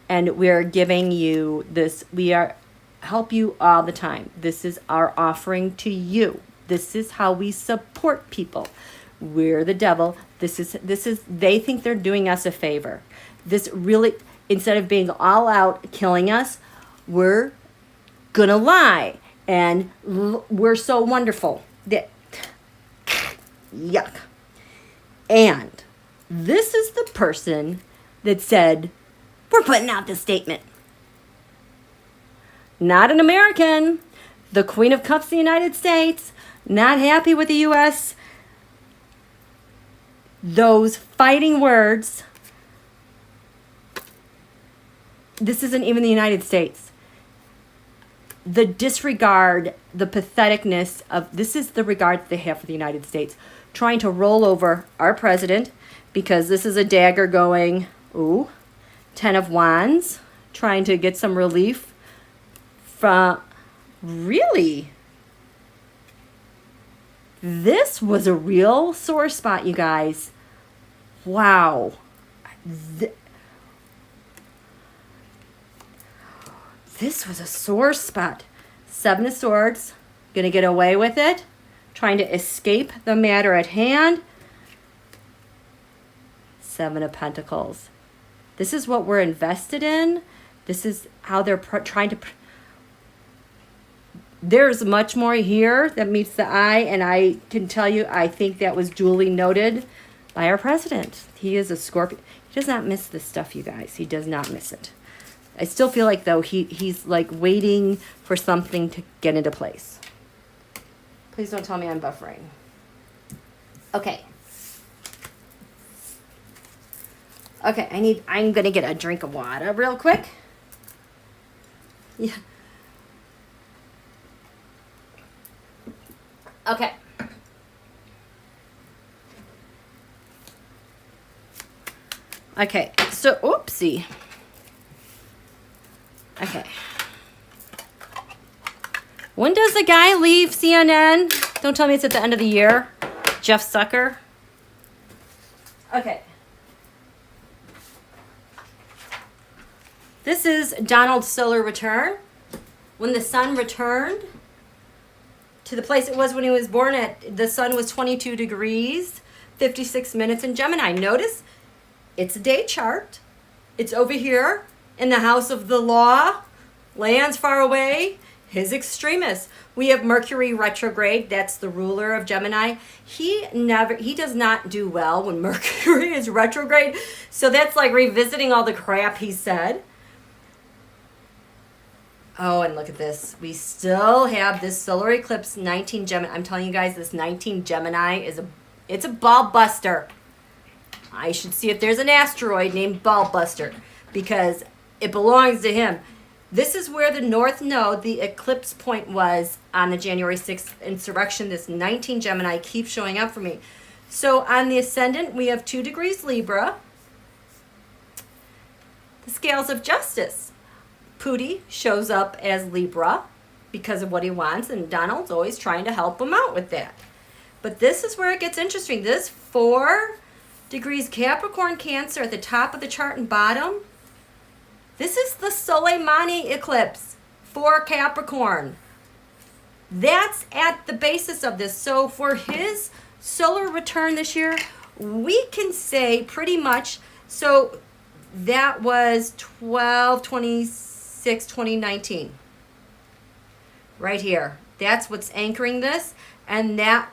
And we're giving you this. We are help you all the time. This is our offering to you. This is how we support people. We're the devil. This is they think they're doing us a favor. This really, instead of being all out killing us, we're gonna lie. And we're so wonderful. That, yuck. And this is the person that said, we're putting out this statement. Not an American. The Queen of Cups of the United States. Not happy with the U.S. Those fighting words. This isn't even the United States. the disregard, the patheticness of, this is the regard that they have for the United States, trying to roll over our president, because this is a dagger going, ooh, 10 of Wands, trying to get some relief from, really? This was a real sore spot, you guys. Wow. This was a sore spot. 7 of Swords, gonna get away with it, trying to escape the matter at hand. 7 of Pentacles. This is what we're invested in. This is how they're trying to... There's much more here that meets the eye, and I can tell you, I think that was duly noted by our president. He is a Scorpio. He does not miss this stuff, you guys. He does not miss it. I still feel like, though, he's like waiting for something to get into place. Please don't tell me I'm buffering. Okay. Okay, I'm gonna get a drink of water real quick. Yeah. Okay. Okay, so, oopsie. Okay. When does the guy leave CNN? Don't tell me it's at the end of the year. Jeff Sucker. Okay. This is Donald's solar return. When the sun returned to the place it was when he was born at, the sun was 22 degrees, 56 minutes in Gemini. Notice it's a day chart. It's over here in the house of the law, lands far away, his extremists. We have Mercury retrograde. That's the ruler of Gemini. He does not do well when Mercury is retrograde. So that's like revisiting all the crap he said. Oh, and look at this. We still have this solar eclipse 19 Gemini. I'm telling you guys, this 19 Gemini it's a ball buster. I should see if there's an asteroid named Ball Buster, because it belongs to him. This is where the North Node, the eclipse point, was on the January 6th insurrection. This 19 Gemini keeps showing up for me. So on the ascendant, we have 2 degrees Libra. The scales of justice. Pooty shows up as Libra because of what he wants, and Donald's always trying to help him out with that. But this is where it gets interesting. This 4 degrees Capricorn Cancer at the top of the chart and bottom. This is the Soleimani eclipse for Capricorn. That's at the basis of this. So for his solar return this year, we can say pretty much, so that was 12/26/2019. Right here. That's what's anchoring this. And that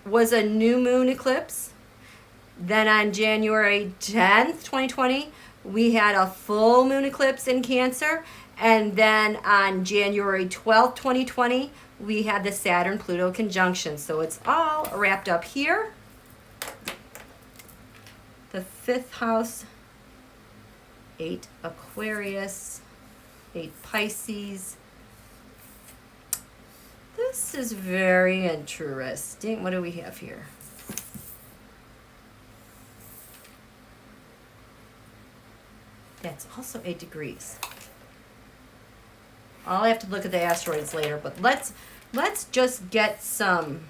was a new moon eclipse. Then on January 10th, 2020, we had a full moon eclipse in Cancer. And then on January 12th, 2020, we had the Saturn-Pluto conjunction. So it's all wrapped up here. The 5th house, 8 Aquarius, 8 Pisces. This is very interesting. What do we have here? That's also 8 degrees. I'll have to look at the asteroids later, but let's just get some.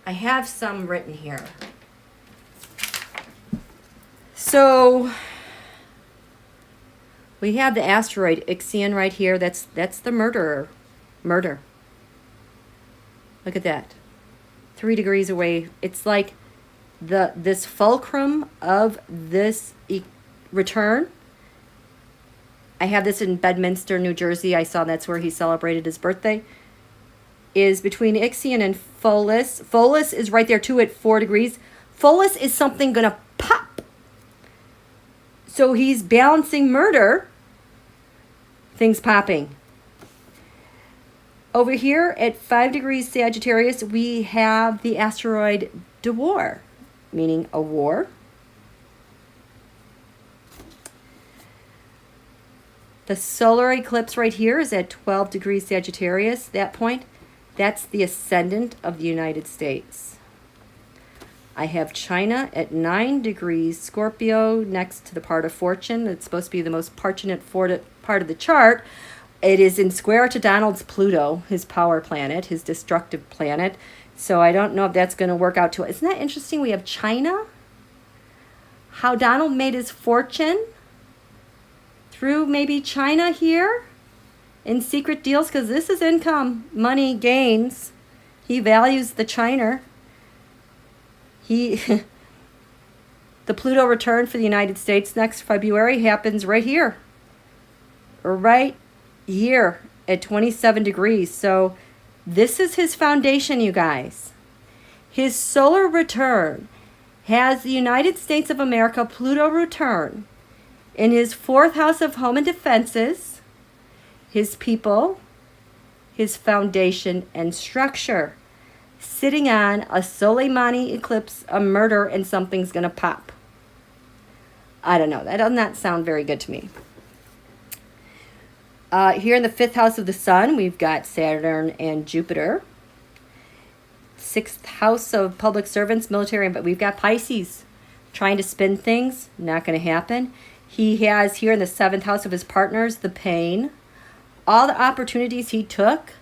I have some written here. So we have the asteroid Ixion right here. That's the murderer. Murder. Look at that. 3 degrees away. It's like this fulcrum of this return. I have this in Bedminster, New Jersey. I saw that's where he celebrated his birthday. Is between Ixion and Pholus. Pholus is right there too at 4 degrees. Pholus is something gonna pop. So he's balancing murder. Things popping. Over here at 5 degrees Sagittarius, we have the asteroid de war, meaning a war. The solar eclipse right here is at 12 degrees Sagittarius. That point, that's the ascendant of the United States. I have China at 9 degrees Scorpio next to the part of fortune. It's supposed to be the most fortunate part of the chart. It is in square to Donald's Pluto, his power planet, his destructive planet. So I don't know if that's going to work out too. Isn't that interesting? We have China. How Donald made his fortune through maybe China here in secret deals, because this is income, money, gains. He values the China. The Pluto return for the United States next February happens right here. Right here at 27 degrees. So this is his foundation, you guys. His solar return has the United States of America Pluto return in his 4th house of home and defenses, his people, his foundation and structure, sitting on a Soleimani eclipse, a murder, and something's going to pop. I don't know. That does not sound very good to me. Here in the 5th house of the sun, we've got Saturn and Jupiter. 6th house of public servants, military, but we've got Pisces trying to spin things. Not going to happen. He has here in the 7th house of his partners, the pain. All the opportunities he took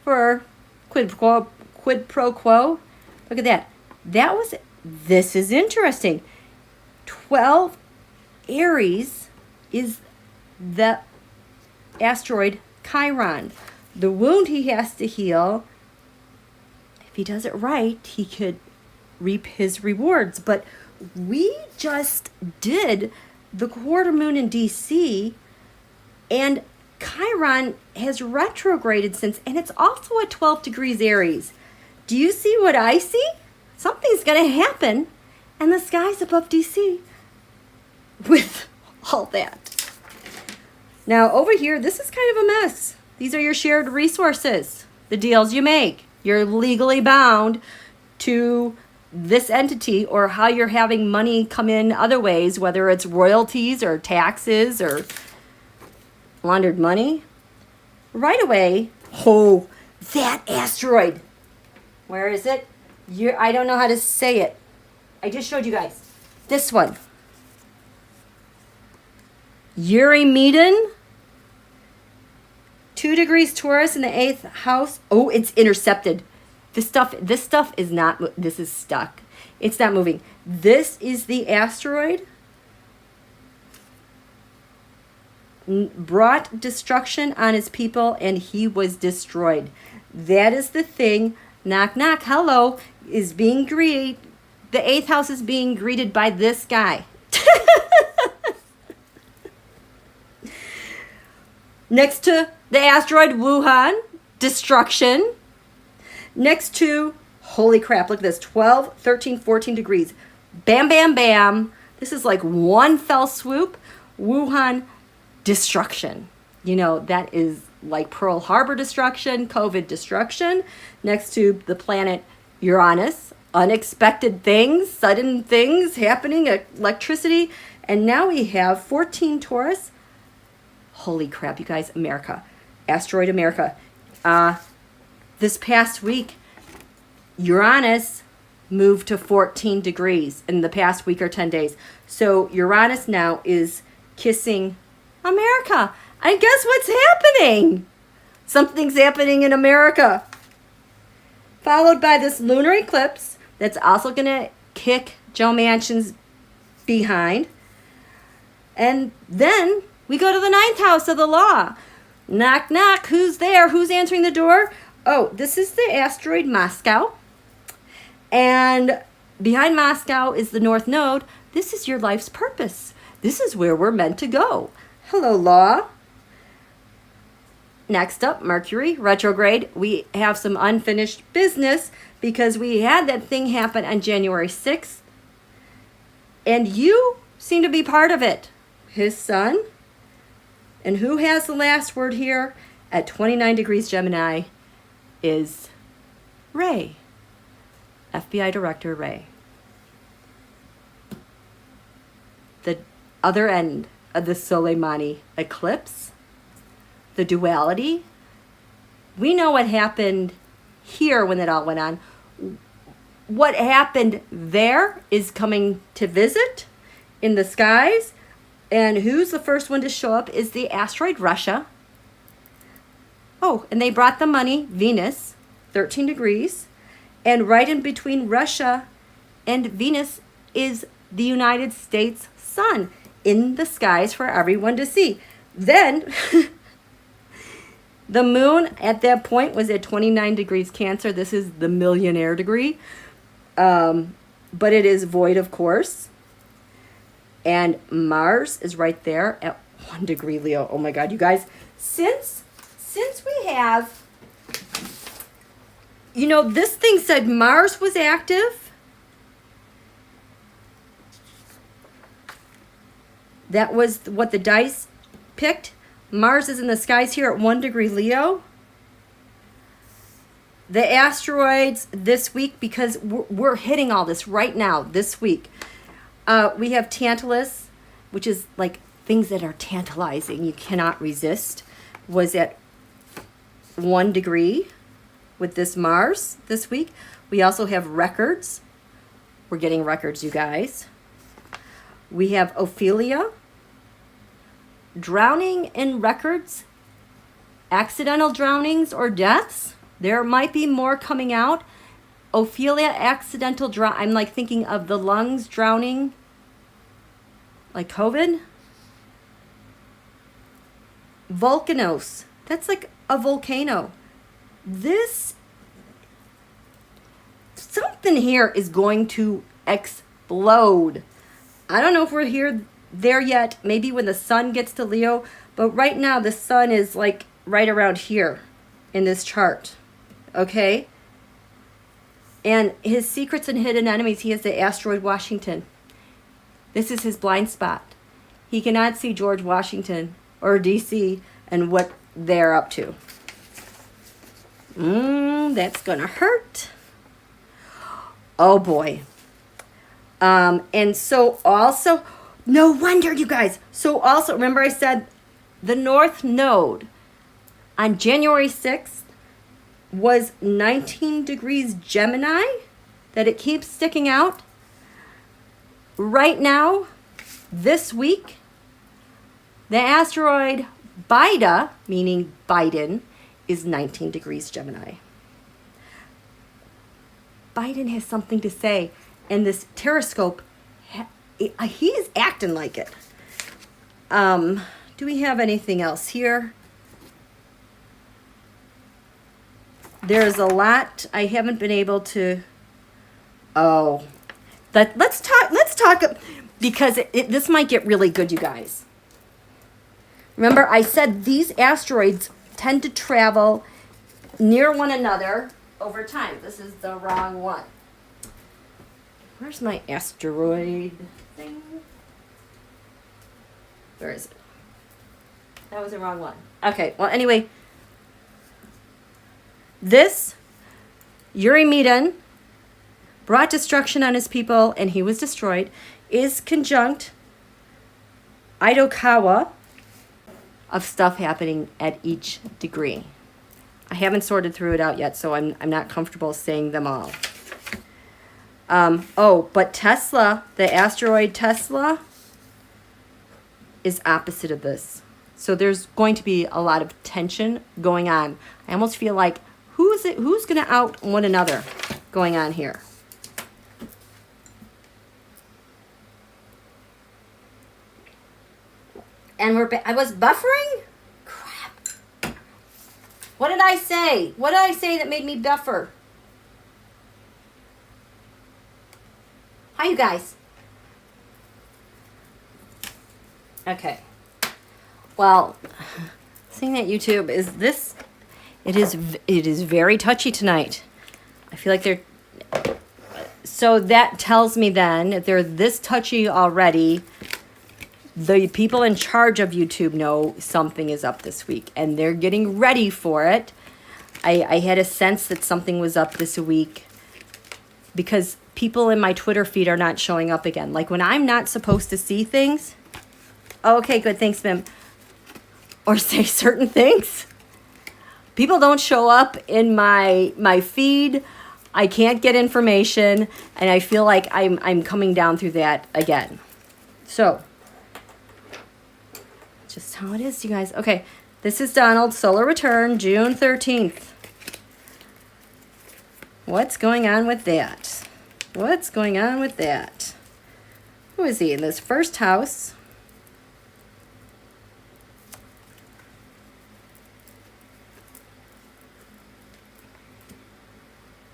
for quid pro quo. Look at that. This is interesting. 12 Aries is the asteroid Chiron. The wound he has to heal, if he does it right, he could reap his rewards. But we just did the quarter moon in DC, and Chiron has retrograded since, and it's also at 12 degrees Aries. Do you see what I see? Something's going to happen, and the skies above DC with all that. Now, over here, this is kind of a mess. These are your shared resources, the deals you make. You're legally bound to this entity, or how you're having money come in other ways, whether it's royalties or taxes or laundered money. Right away, oh, that asteroid. Where is it? I don't know how to say it. I just showed you guys. This one. Eurymedon. 2 degrees Taurus in the 8th house. Oh, it's intercepted. This stuff is not, this is stuck. It's not moving. This is the asteroid. Brought destruction on his people, and he was destroyed. That is the thing. Knock, knock, hello, is being greeted. The 8th house is being greeted by this guy. Next to the asteroid Wuhan, destruction. Next to, holy crap, look at this, 12, 13, 14 degrees. Bam, bam, bam. This is like one fell swoop. Wuhan, destruction. You know, that is like Pearl Harbor destruction, COVID destruction. Next to the planet Uranus, unexpected things, sudden things happening, electricity. And now we have 14 Taurus. Holy crap, you guys, America. Asteroid America. This past week, Uranus moved to 14 degrees in the past week or 10 days. So Uranus now is kissing America. And guess what's happening? Something's happening in America. Followed by this lunar eclipse that's also going to kick Joe Manchin's behind. And then we go to the 9th house of the law. Knock, knock. Who's there? Who's answering the door? Oh, this is the asteroid Moscow. And behind Moscow is the North Node. This is your life's purpose. This is where we're meant to go. Hello, law. Next up, Mercury, retrograde. We have some unfinished business because we had that thing happen on January 6th. And you seem to be part of it. His son. And who has the last word here at 29 degrees Gemini is Ray. FBI Director Ray. The other end of the Soleimani eclipse, the duality. We know what happened here when it all went on. What happened there is coming to visit in the skies. And who's the first one to show up is the asteroid Russia. Oh, and they brought the money, Venus, 13 degrees. And right in between Russia and Venus is the United States sun in the skies for everyone to see. Then the moon at that point was at 29 degrees Cancer. This is the millionaire degree. But it is void, of course. And Mars is right there at 1 degree Leo. Oh my God, you guys, since we have, you know, this thing said Mars was active. That was what the dice picked. Mars is in the skies here at 1 degree Leo. The asteroids this week, because we're hitting all this right now, this week. We have Tantalus, which is like things that are tantalizing, you cannot resist, was at 1 degree with this Mars this week. We also have records. We're getting records, you guys. We have Ophelia, drowning in records, accidental drownings or deaths. There might be more coming out. Ophelia, accidental drown. I'm like thinking of the lungs drowning, like COVID. Volcanos. That's like a volcano. Something here is going to explode. I don't know if we're there yet. Maybe when the sun gets to Leo. But right now the sun is like right around here in this chart. Okay? And his secrets and hidden enemies, he has the asteroid Washington. This is his blind spot. He cannot see George Washington or DC and what they're up to. That's gonna hurt. Oh boy. And so also, no wonder, you guys. So also, remember I said the North Node on January 6th was 19 degrees Gemini, that it keeps sticking out. Right now, this week, the asteroid Bida, meaning Biden, is 19 degrees Gemini. Biden has something to say, and this TAROTSCOPE, he is acting like it. Do we have anything else here? There's a lot I haven't been able to. Let's talk because this might get really good, you guys. Remember, I said these asteroids tend to travel near one another over time. This is the wrong one. Where's my asteroid thing? Where is it? That was the wrong one. Okay, well, anyway. This Eurymedon brought destruction on his people, and he was destroyed, is conjunct Itokawa of stuff happening at each degree. I haven't sorted through it out yet, so I'm not comfortable saying them all. But Tesla, the asteroid Tesla, is opposite of this. So there's going to be a lot of tension going on. I almost feel like who's going to out one another going on here? And I was buffering? Crap. What did I say? What did I say that made me buffer? Hi, you guys. Okay. Well, seeing that YouTube is this, it is very touchy tonight. I feel like they're, so that tells me then if they're this touchy already, the people in charge of YouTube know something is up this week and they're getting ready for it. I had a sense that something was up this week because people in my Twitter feed are not showing up again. Like when I'm not supposed to see things, Okay, good. Thanks, Mim. Or say certain things. People don't show up in my feed. I can't get information, and I feel like I'm coming down through that again. So, just how it is, you guys. Okay, this is Donald's solar return, June 13th. What's going on with that? What's going on with that? Who is he in this first house?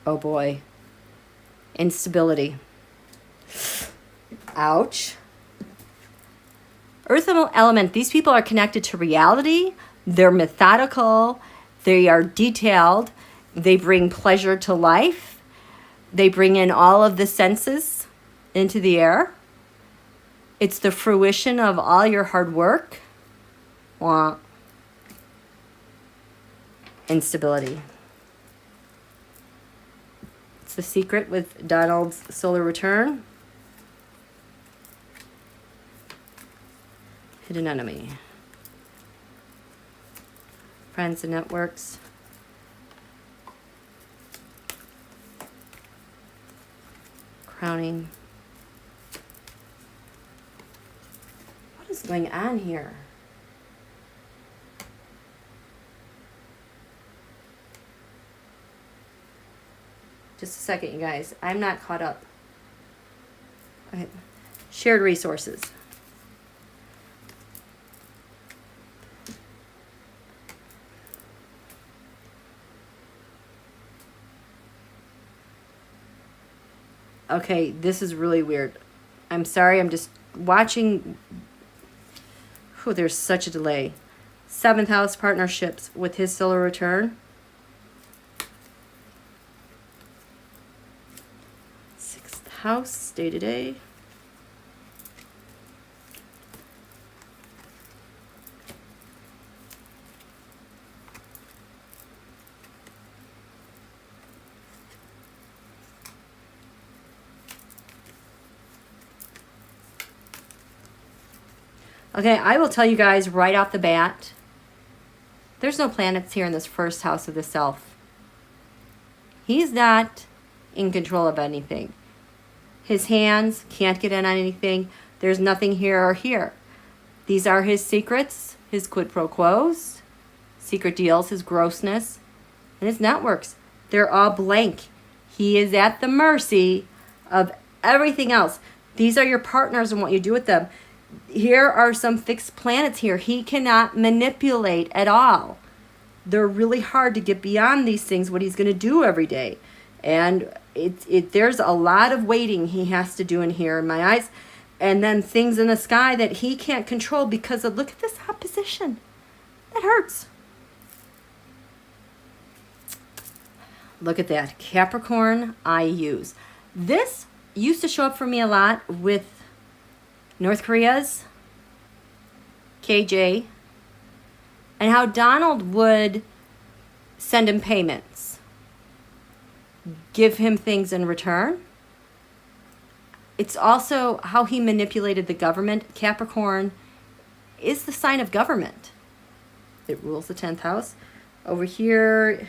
Oh boy. Instability. Ouch. Earth element, these people are connected to reality. They're methodical. They are detailed. They bring pleasure to life. They bring in all of the senses into the air. It's the fruition of all your hard work. Wah. Instability. It's the secret with Donald's solar return. Hidden enemy. Friends and networks. Crowning. What is going on here? Just a second, you guys. I'm not caught up. Okay. Shared resources. Okay, this is really weird. I'm sorry, I'm just watching. Oh, there's such a delay. 7th house partnerships with his solar return. 6th house, day to day. Okay, I will tell you guys right off the bat, there's no planets here in this first house of the self. He's not in control of anything. His hands can't get in on anything. There's nothing here or here. These are his secrets, his quid pro quos, secret deals, his grossness, and his networks. They're all blank. He is at the mercy of everything else. These are your partners and what you do with them. Here are some fixed planets here. He cannot manipulate at all. They're really hard to get beyond these things, what he's going to do every day. And there's a lot of waiting he has to do in here in my eyes. And then things in the sky that he can't control because of, look at this opposition. That hurts. Look at that. Capricorn, I use. This used to show up for me a lot with North Korea's KJ, and how Donald would send him payments, give him things in return. It's also how he manipulated the government. Capricorn is the sign of government. It rules the 10th house. Over here,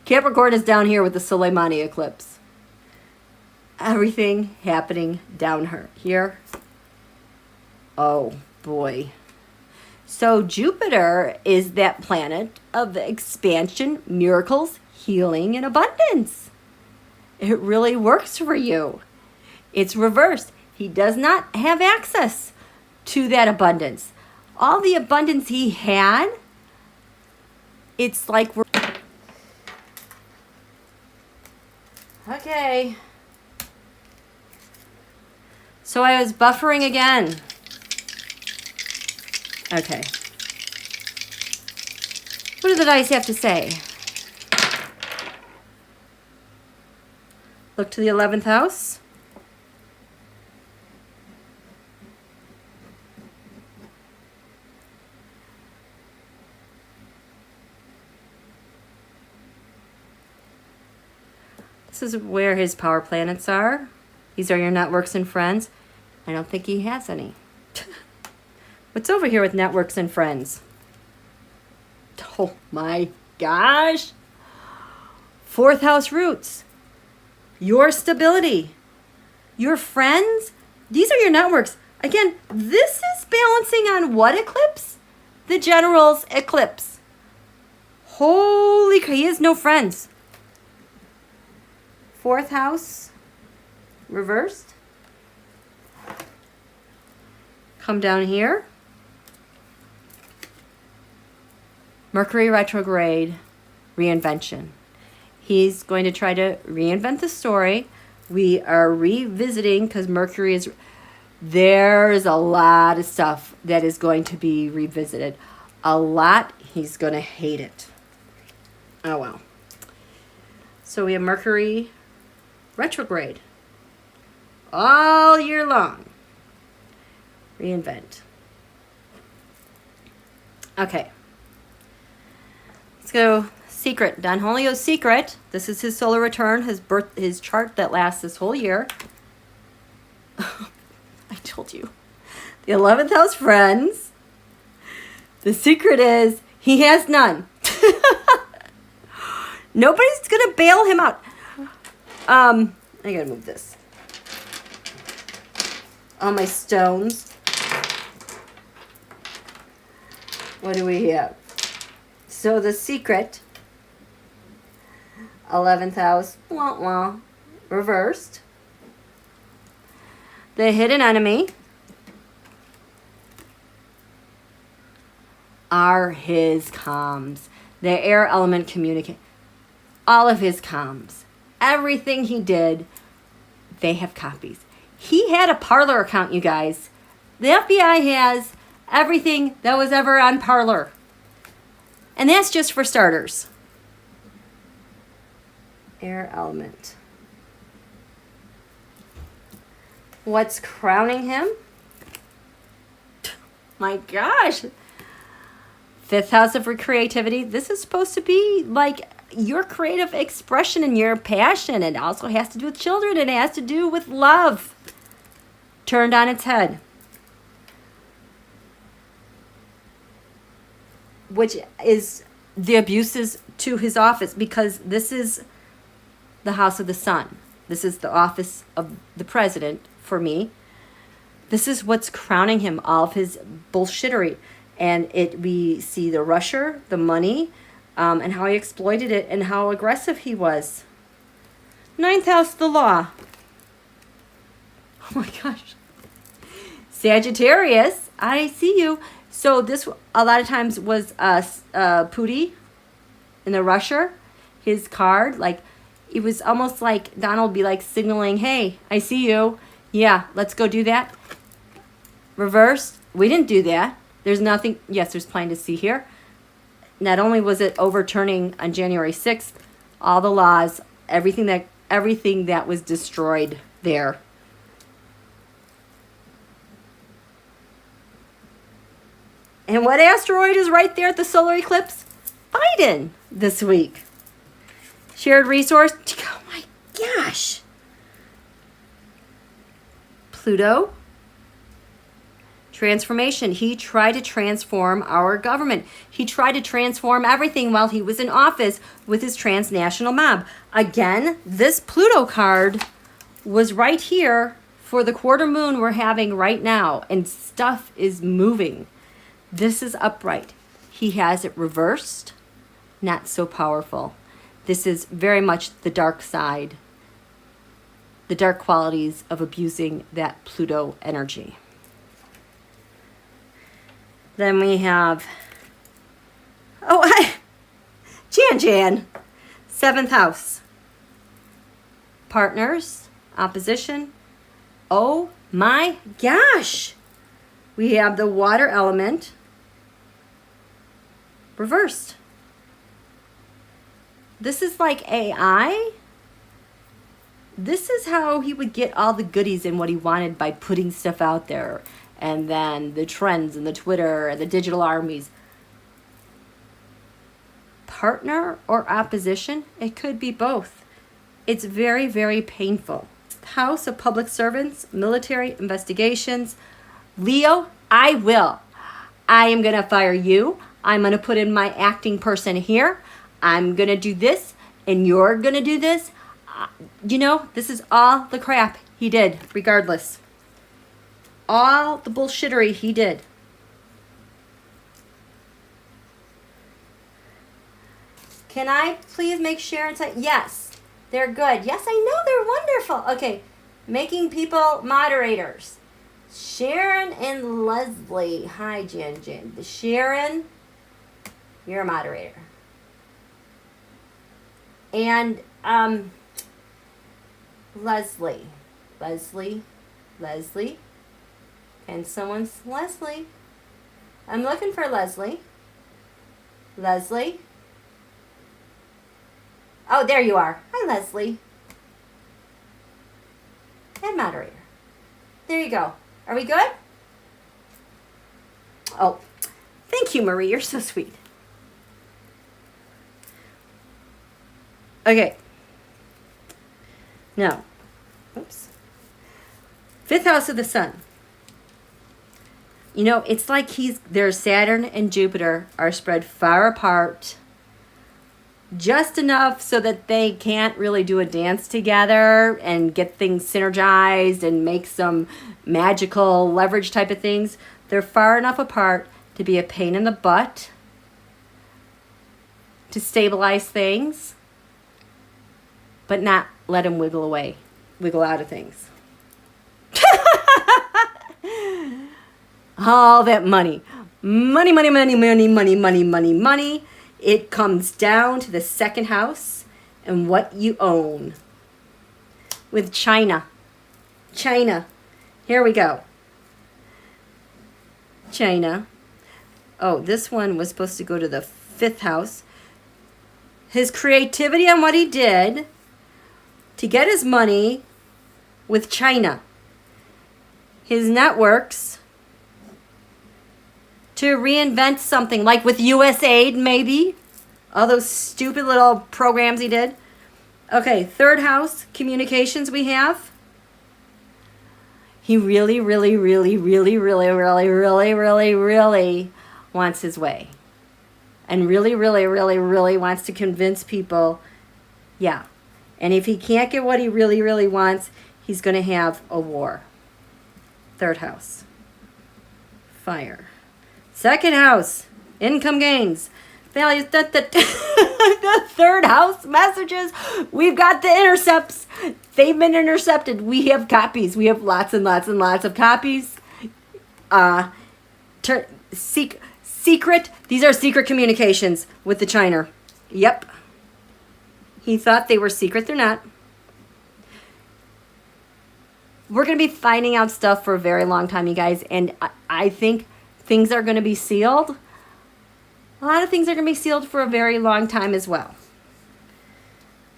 Capricorn is down here with the Soleimani eclipse. Everything happening down here. Oh boy. So Jupiter is that planet of expansion, miracles, healing, and abundance. It really works for you. It's reversed. He does not have access to that abundance. All the abundance he had, it's like we're... Okay. So I was buffering again. Okay. What do the dice have to say? Look to the 11th house. This is where his power planets are. These are your networks and friends. I don't think he has any. What's over here with networks and friends? Oh my gosh. Fourth house roots. Your stability. Your friends. These are your networks. Again, this is balancing on what eclipse? The general's eclipse. Holy, he has no friends. Fourth house, reversed. Come down here. Mercury retrograde, reinvention. He's going to try to reinvent the story. We are revisiting because Mercury is... There's a lot of stuff that is going to be revisited. A lot. He's going to hate it. Oh, well. So we have Mercury retrograde all year long. Reinvent. Okay. Let's go. Secret. Don Julio's secret. This is his solar return, his chart that lasts this whole year. I told you. The 11th house friends. The secret is he has none. Nobody's going to bail him out. I got to move this. All my stones. What do we have? So the secret. 11th house. Wah, wah. Reversed. The hidden enemy are his comms. The air element communicate. All of his comms. Everything he did, they have copies. He had a Parler account, you guys. The FBI has everything that was ever on Parler. And that's just for starters. Air element. What's crowning him? My gosh. 5th house of creativity. This is supposed to be like your creative expression and your passion. It also has to do with children. It has to do with love. Turned on its head. Which is the abuses to his office, because this is the house of the sun. This is the office of the president for me. This is what's crowning him, all of his bullshittery. And we see the rusher, the money, and how he exploited it and how aggressive he was. 9th house, the law. Oh my gosh. Sagittarius, I see you. So this, a lot of times, was Pooty in the rusher. His card, like, it was almost like Donald be like signaling, hey, I see you. Yeah, let's go do that. Reversed. We didn't do that. There's nothing. Yes, there's plenty to see here. Not only was it overturning on January 6th, all the laws, everything that was destroyed there. And what asteroid is right there at the solar eclipse? Biden this week. Shared resource. Oh my gosh. Pluto. Transformation. He tried to transform our government. He tried to transform everything while he was in office with his transnational mob. Again, this Pluto card was right here for the quarter moon we're having right now. And stuff is moving. This is upright. He has it reversed. Not so powerful. This is very much the dark side. The dark qualities of abusing that Pluto energy. Then we have, Jan, 7th house. Partners, opposition. Oh my gosh. We have the water element reversed. This is like AI. This is how he would get all the goodies and what he wanted by putting stuff out there. And then the trends and the Twitter and the digital armies. Partner or opposition? It could be both. It's very, very painful. House of public servants, military investigations. Leo, I will. I am going to fire you. I'm going to put in my acting person here. I'm going to do this, and you're going to do this. You know, this is all the crap he did, regardless. All the bullshittery he did. Can I please make Sharon say, yes, they're good. Yes, I know they're wonderful. Okay, making people moderators. Sharon and Leslie. Hi, Jen. Sharon, you're a moderator. And Leslie. Can someone, Leslie? I'm looking for Leslie. Leslie. Oh, there you are. Hi, Leslie. And moderator. There you go. Are we good? Oh, thank you, Marie. You're so sweet. Okay. Now, oops. 5th house of the sun. You know, it's like there's Saturn and Jupiter are spread far apart, just enough so that they can't really do a dance together and get things synergized and make some magical leverage type of things. They're far enough apart to be a pain in the butt, to stabilize things, but not let them wiggle out of things. All that money. Money. It comes down to the 2nd house and what you own. With China. Here we go. China. Oh, this one was supposed to go to the 5th house. His creativity on what he did to get his money with China. His networks to reinvent something, like with USAID, maybe. All those stupid little programs he did. Okay, 3rd house, communications we have. He really wants his way. And really wants to convince people, yeah. And if he can't get what he really wants, he's going to have a war. 3rd house. Fire. 2nd house, income gains, values. The 3rd house messages. We've got the intercepts. They've been intercepted. We have copies. We have lots and lots of copies. Secret. These are secret communications with the China. Yep. He thought they were secret. They're not. We're going to be finding out stuff for a very long time, you guys. And I think things are going to be sealed. A lot of things are going to be sealed for a very long time as well.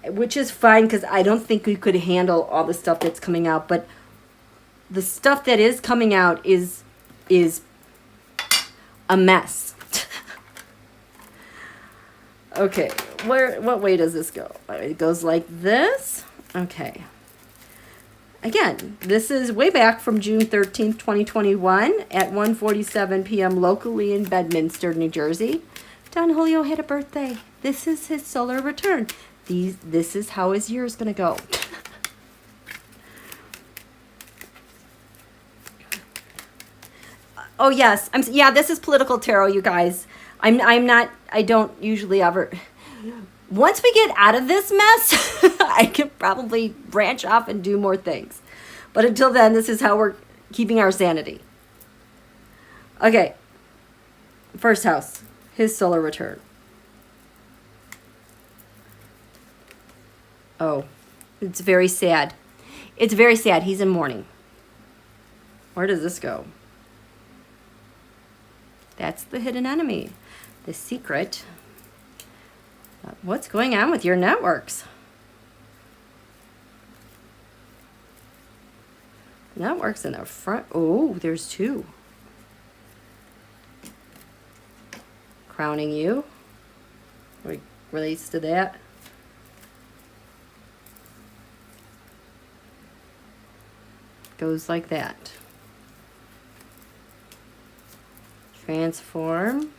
Which is fine, because I don't think we could handle all the stuff that's coming out. But the stuff that is coming out is a mess. Okay, what way does this go? It goes like this. Okay. Again, this is way back from June 13th, 2021 at 1:47 p.m. locally in Bedminster, New Jersey. Don Julio had a birthday. This is his solar return. This is how his year is going to go. Oh, yes. This is political tarot, you guys. I don't usually ever... Once we get out of this mess, I can probably branch off and do more things. But until then, this is how we're keeping our sanity. Okay. 1st house, his solar return. Oh, it's very sad. It's very sad. He's in mourning. Where does this go? That's the hidden enemy. The secret. What's going on with your networks? Networks in the front. Oh, there's 2. Crowning you. Relates to that. Goes like that. transform.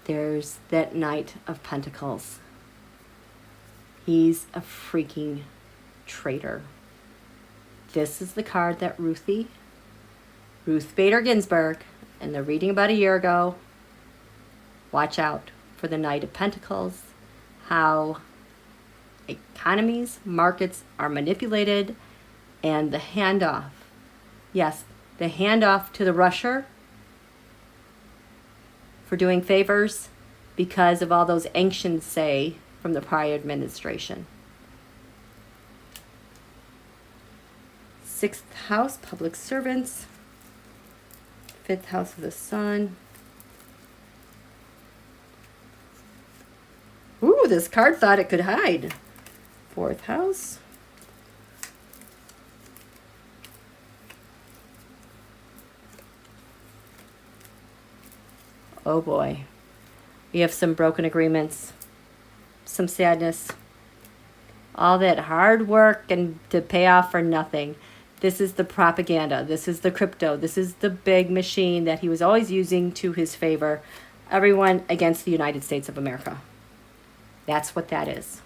There's that Knight of Pentacles. He's a freaking traitor. This is the card that Ruth Bader Ginsburg, in the reading about a year ago, watch out for the Knight of Pentacles, how economies, markets are manipulated, and the handoff. Yes, the handoff to the rusher for doing favors because of all those ancients say from the prior administration. 6th house, public servants. 5th house of the sun. Ooh, this card thought it could hide. 4th house. Oh boy. We have some broken agreements, some sadness, all that hard work and to pay off for nothing. This is the propaganda. This is the crypto. This is the big machine that he was always using to his favor. Everyone against the United States of America. That's what that is.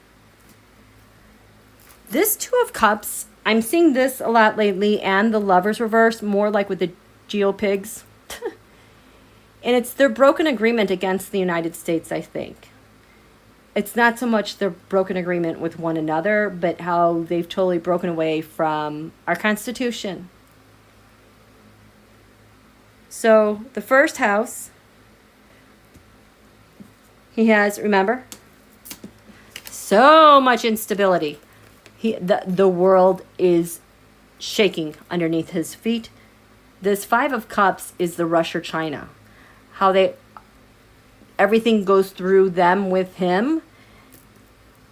This 2 of Cups, I'm seeing this a lot lately, and the Lovers reverse, more like with the geopigs. And it's their broken agreement against the United States, I think. It's not so much their broken agreement with one another, but how they've totally broken away from our Constitution. So the 1st house, he has, remember, so much instability. The world is shaking underneath his feet. This 5 of Cups is the Russia China. How everything goes through them with him.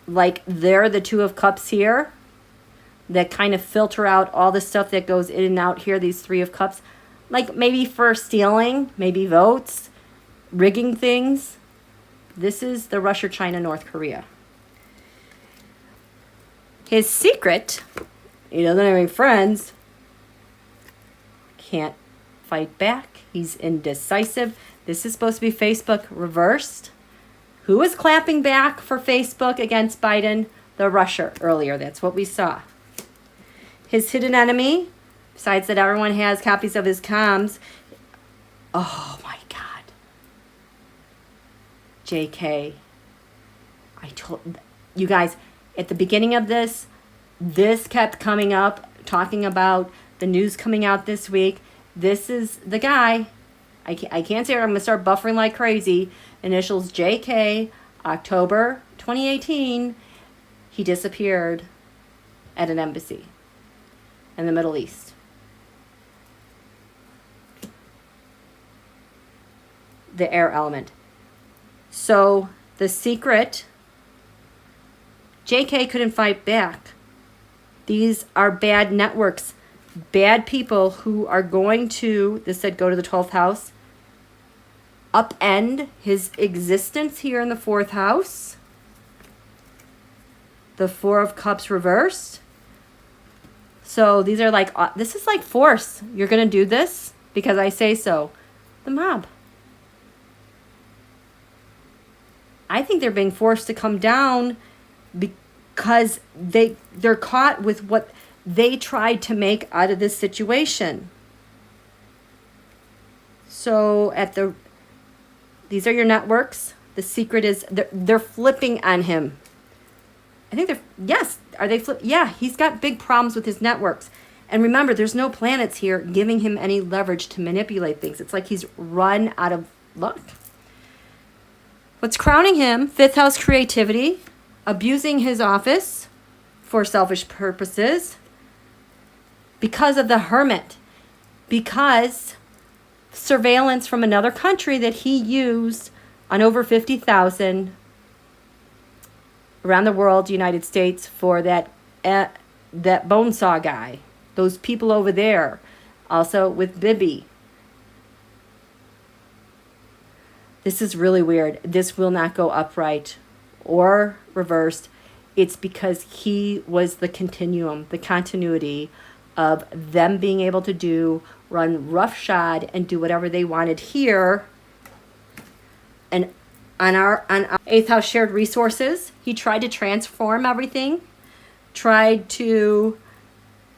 Like they're the 2 of Cups here that kind of filter out all the stuff that goes in and out here, these 3 of Cups. Like maybe for stealing, maybe votes, rigging things. This is the Russia, China, North Korea. His secret, he doesn't have any friends, can't fight back. He's indecisive. This is supposed to be Facebook reversed. Who was clapping back for Facebook against Biden? The Russia earlier. That's what we saw. His hidden enemy, besides that everyone has copies of his comms. Oh my God. JK. I told you guys at the beginning of this kept coming up, talking about the news coming out this week. This is the guy. I can't say it. I'm going to start buffering like crazy. Initials JK, October 2018. He disappeared at an embassy in the Middle East. The air element. So the secret, JK couldn't fight back. These are bad networks, bad people who are going to, this said go to the 12th house, upend his existence here in the 4th house. The 4 of Cups reversed. So these are like, this is like force. You're going to do this because I say so. The mob. I think they're being forced to come down because they're caught with what they tried to make out of this situation. So these are your networks. The secret is they're flipping on him. I think are they flip? Yeah, he's got big problems with his networks. And remember, there's no planets here giving him any leverage to manipulate things. It's like he's run out of luck. What's crowning him? 5th house creativity, abusing his office for selfish purposes because of the Hermit, because surveillance from another country that he used on over 50,000 around the world, United States, for that bone saw guy, those people over there, also with Bibi. This is really weird. This will not go upright or reversed. it's because he was the continuum, the continuity of them being able to run roughshod and do whatever they wanted here. And on our eighth house shared resources, he tried to transform everything, tried to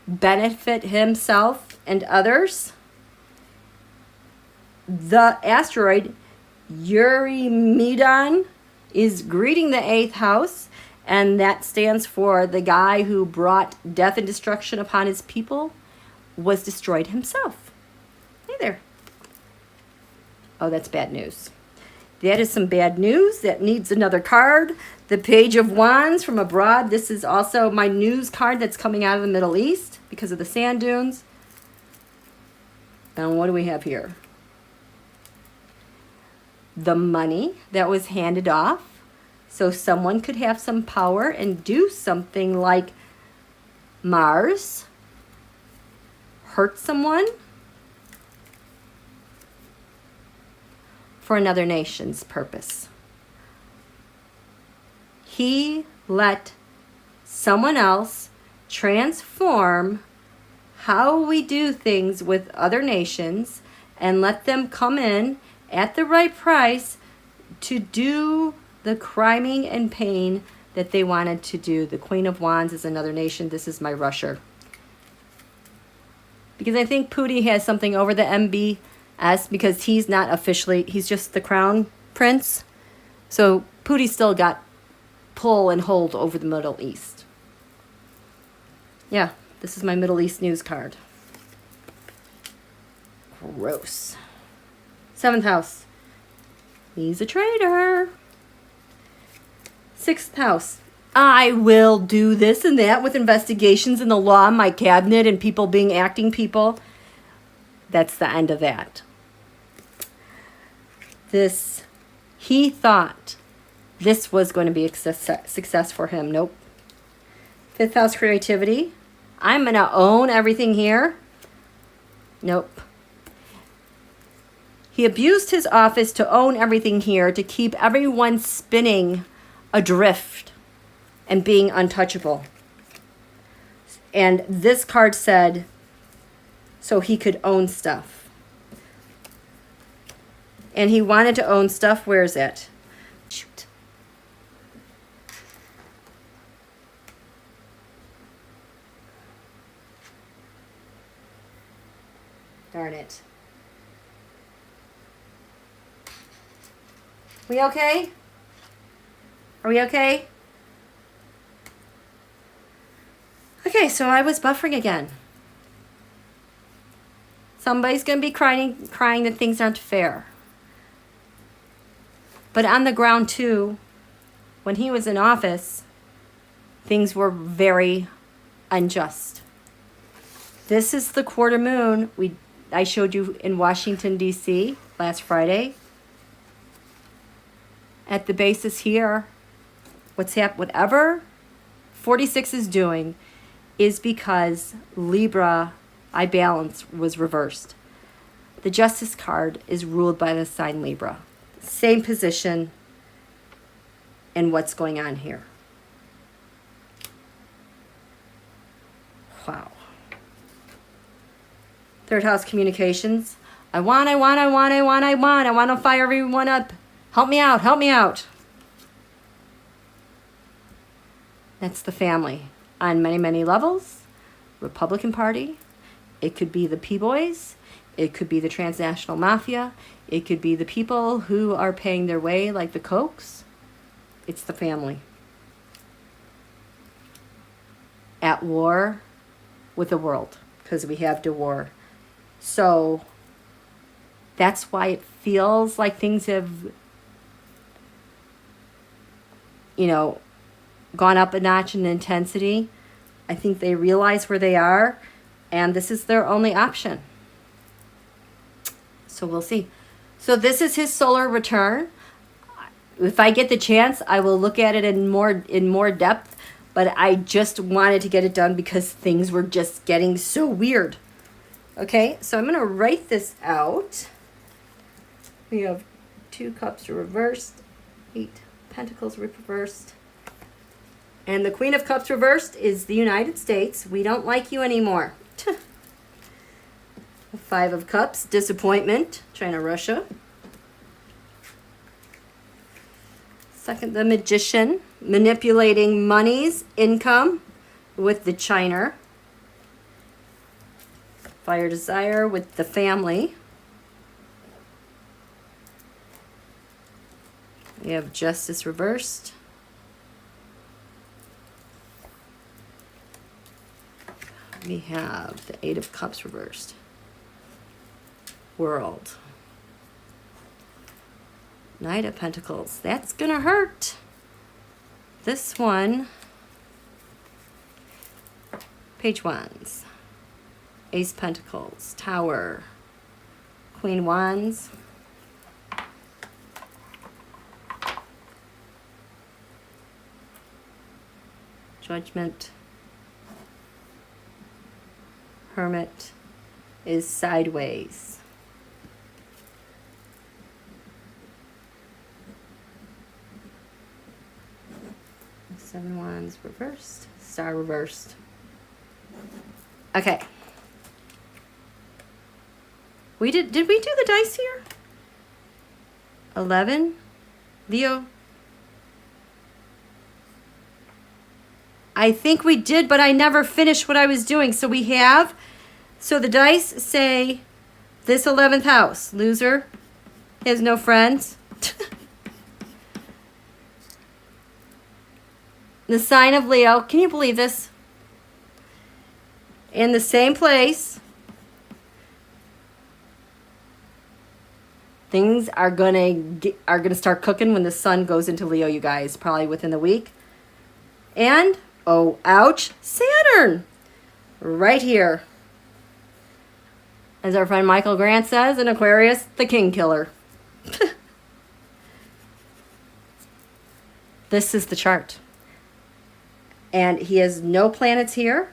benefit himself and others. The asteroid Eurymedon is greeting the eighth house, and that stands for the guy who brought death and destruction upon his people was destroyed himself. Hey there. Oh, that's bad news. That is some bad news. That needs another card. The Page of Wands from abroad. This is also my news card that's coming out of the Middle East because of the sand dunes. And what do we have here? The money that was handed off. So someone could have some power and do something like Mars, hurt someone for another nation's purpose. He let someone else transform how we do things with other nations and let them come in at the right price to do the criming and pain that they wanted to do. The Queen of Wands is another nation. This is my rusher. Because I think Pooty has something over the MBS because he's not officially, he's just the crown prince. So Pooty still got pull and hold over the Middle East. Yeah, this is my Middle East news card. Gross. Seventh house. He's a traitor. Sixth house. I will do this and that with investigations in the law, my cabinet, and people being acting people. That's the end of that. He thought this was going to be a success for him. Nope. Fifth house, creativity. I'm going to own everything here. Nope. He abused his office to own everything here, to keep everyone spinning adrift and being untouchable. And this card said, so he could own stuff. And he wanted to own stuff. Where is it? Shoot. Darn it. We okay? Are we okay? Okay, so I was buffering again. Somebody's going to be crying that things aren't fair. But on the ground, too, when he was in office, things were very unjust. This is the quarter moon I showed you in Washington, D.C. last Friday. At the basis here, whatever 46 is doing is because Libra, I balance, was reversed. The Justice card is ruled by the sign Libra. Same position in what's going on here. Wow. Third house, communications. I want to fire everyone up. Help me out. That's the family on many, many levels. Republican Party. It could be the P-Boys. It could be the transnational mafia. It could be the people who are paying their way like the Kochs. It's the family. At war with the world because we have the war. So that's why it feels like things have, gone up a notch in intensity. I think they realize where they are, and this is their only option. So we'll see. So this is his solar return. If I get the chance, I will look at it in more depth, but I just wanted to get it done because things were just getting so weird. Okay, so I'm going to write this out. We have 2 cups reversed, 8 pentacles reversed. And the Queen of Cups reversed is the United States. We don't like you anymore. The Five of Cups, disappointment, China, Russia. Second, the Magician, manipulating monies, income with the China. Fire Desire with the family. We have Justice reversed. We have the Eight of Cups reversed. World. Knight of Pentacles. That's gonna hurt. This one. Page Wands. Ace Pentacles. Tower. Queen Wands. Judgment. Hermit is sideways. Seven Wands reversed. Star reversed. Okay. Did we do the dice here? 11. Leo. I think we did, but I never finished what I was doing. So we have, so the dice say this 11th house. Loser. Has no friends. The sign of Leo. Can you believe this? In the same place. Things are gonna start cooking when the sun goes into Leo, you guys. Probably within the week. And, oh, ouch, Saturn. Right here. As our friend Michael Grant says, in Aquarius, the king killer. This is the chart. And he has no planets here.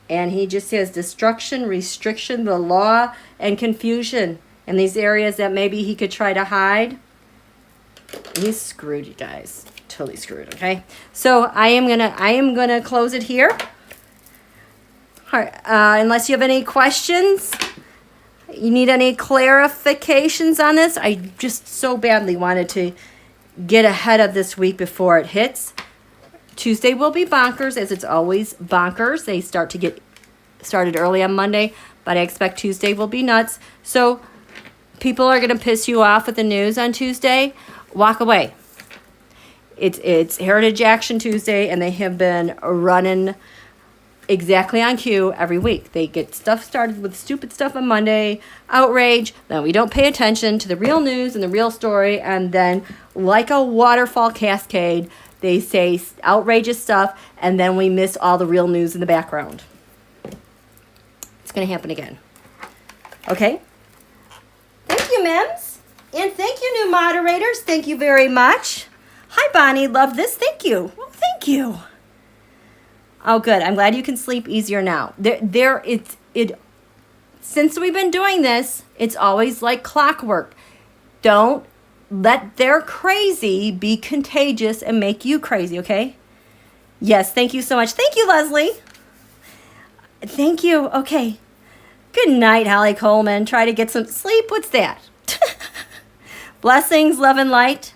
And he just has destruction, restriction, the law, and confusion in these areas that maybe he could try to hide. He's screwed, you guys. Totally screwed, okay? So I am gonna close it here. All right, unless you have any questions, you need any clarifications on this. I just so badly wanted to get ahead of this week before it hits. Tuesday will be bonkers, as it's always bonkers. They start to get started early on Monday, but I expect Tuesday will be nuts. So people are going to piss you off with the news on Tuesday. Walk away. It's Heritage Action Tuesday, and they have been running exactly on cue every week. They get stuff started with stupid stuff on Monday, outrage, then we don't pay attention to the real news and the real story, and then like a waterfall cascade, they say outrageous stuff, and then we miss all the real news in the background. It's going to happen again. Okay? Thank you, Mims. And thank you, new moderators. Thank you very much. Hi, Bonnie. Love this. Thank you. Well, thank you. Oh, good. I'm glad you can sleep easier now. Since we've been doing this, it's always like clockwork. Don't let their crazy be contagious and make you crazy, okay? Yes, thank you so much. Thank you, Leslie. Thank you. Okay. Good night, Holly Coleman. Try to get some sleep. What's that? Blessings, love, and light.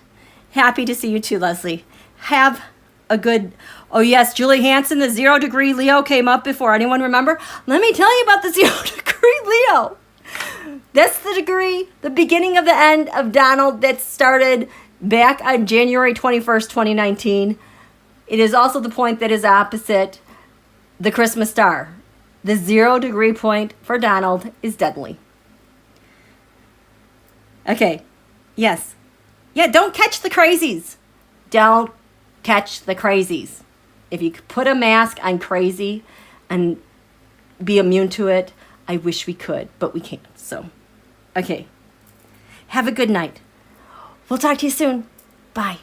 Happy to see you too, Leslie. Have a good... Oh, yes, Julie Hansen, the 0 degree Leo came up before. Anyone remember? Let me tell you about the 0 degree Leo. That's the degree, the beginning of the end of Donald that started back on January 21st, 2019. It is also the point that is opposite the Christmas star. The 0 degree point for Donald is deadly. Okay. Yes. Yeah, don't catch the crazies. Don't catch the crazies. If you could put a mask on crazy and be immune to it, I wish we could, but we can't. So, okay. Have a good night. We'll talk to you soon. Bye.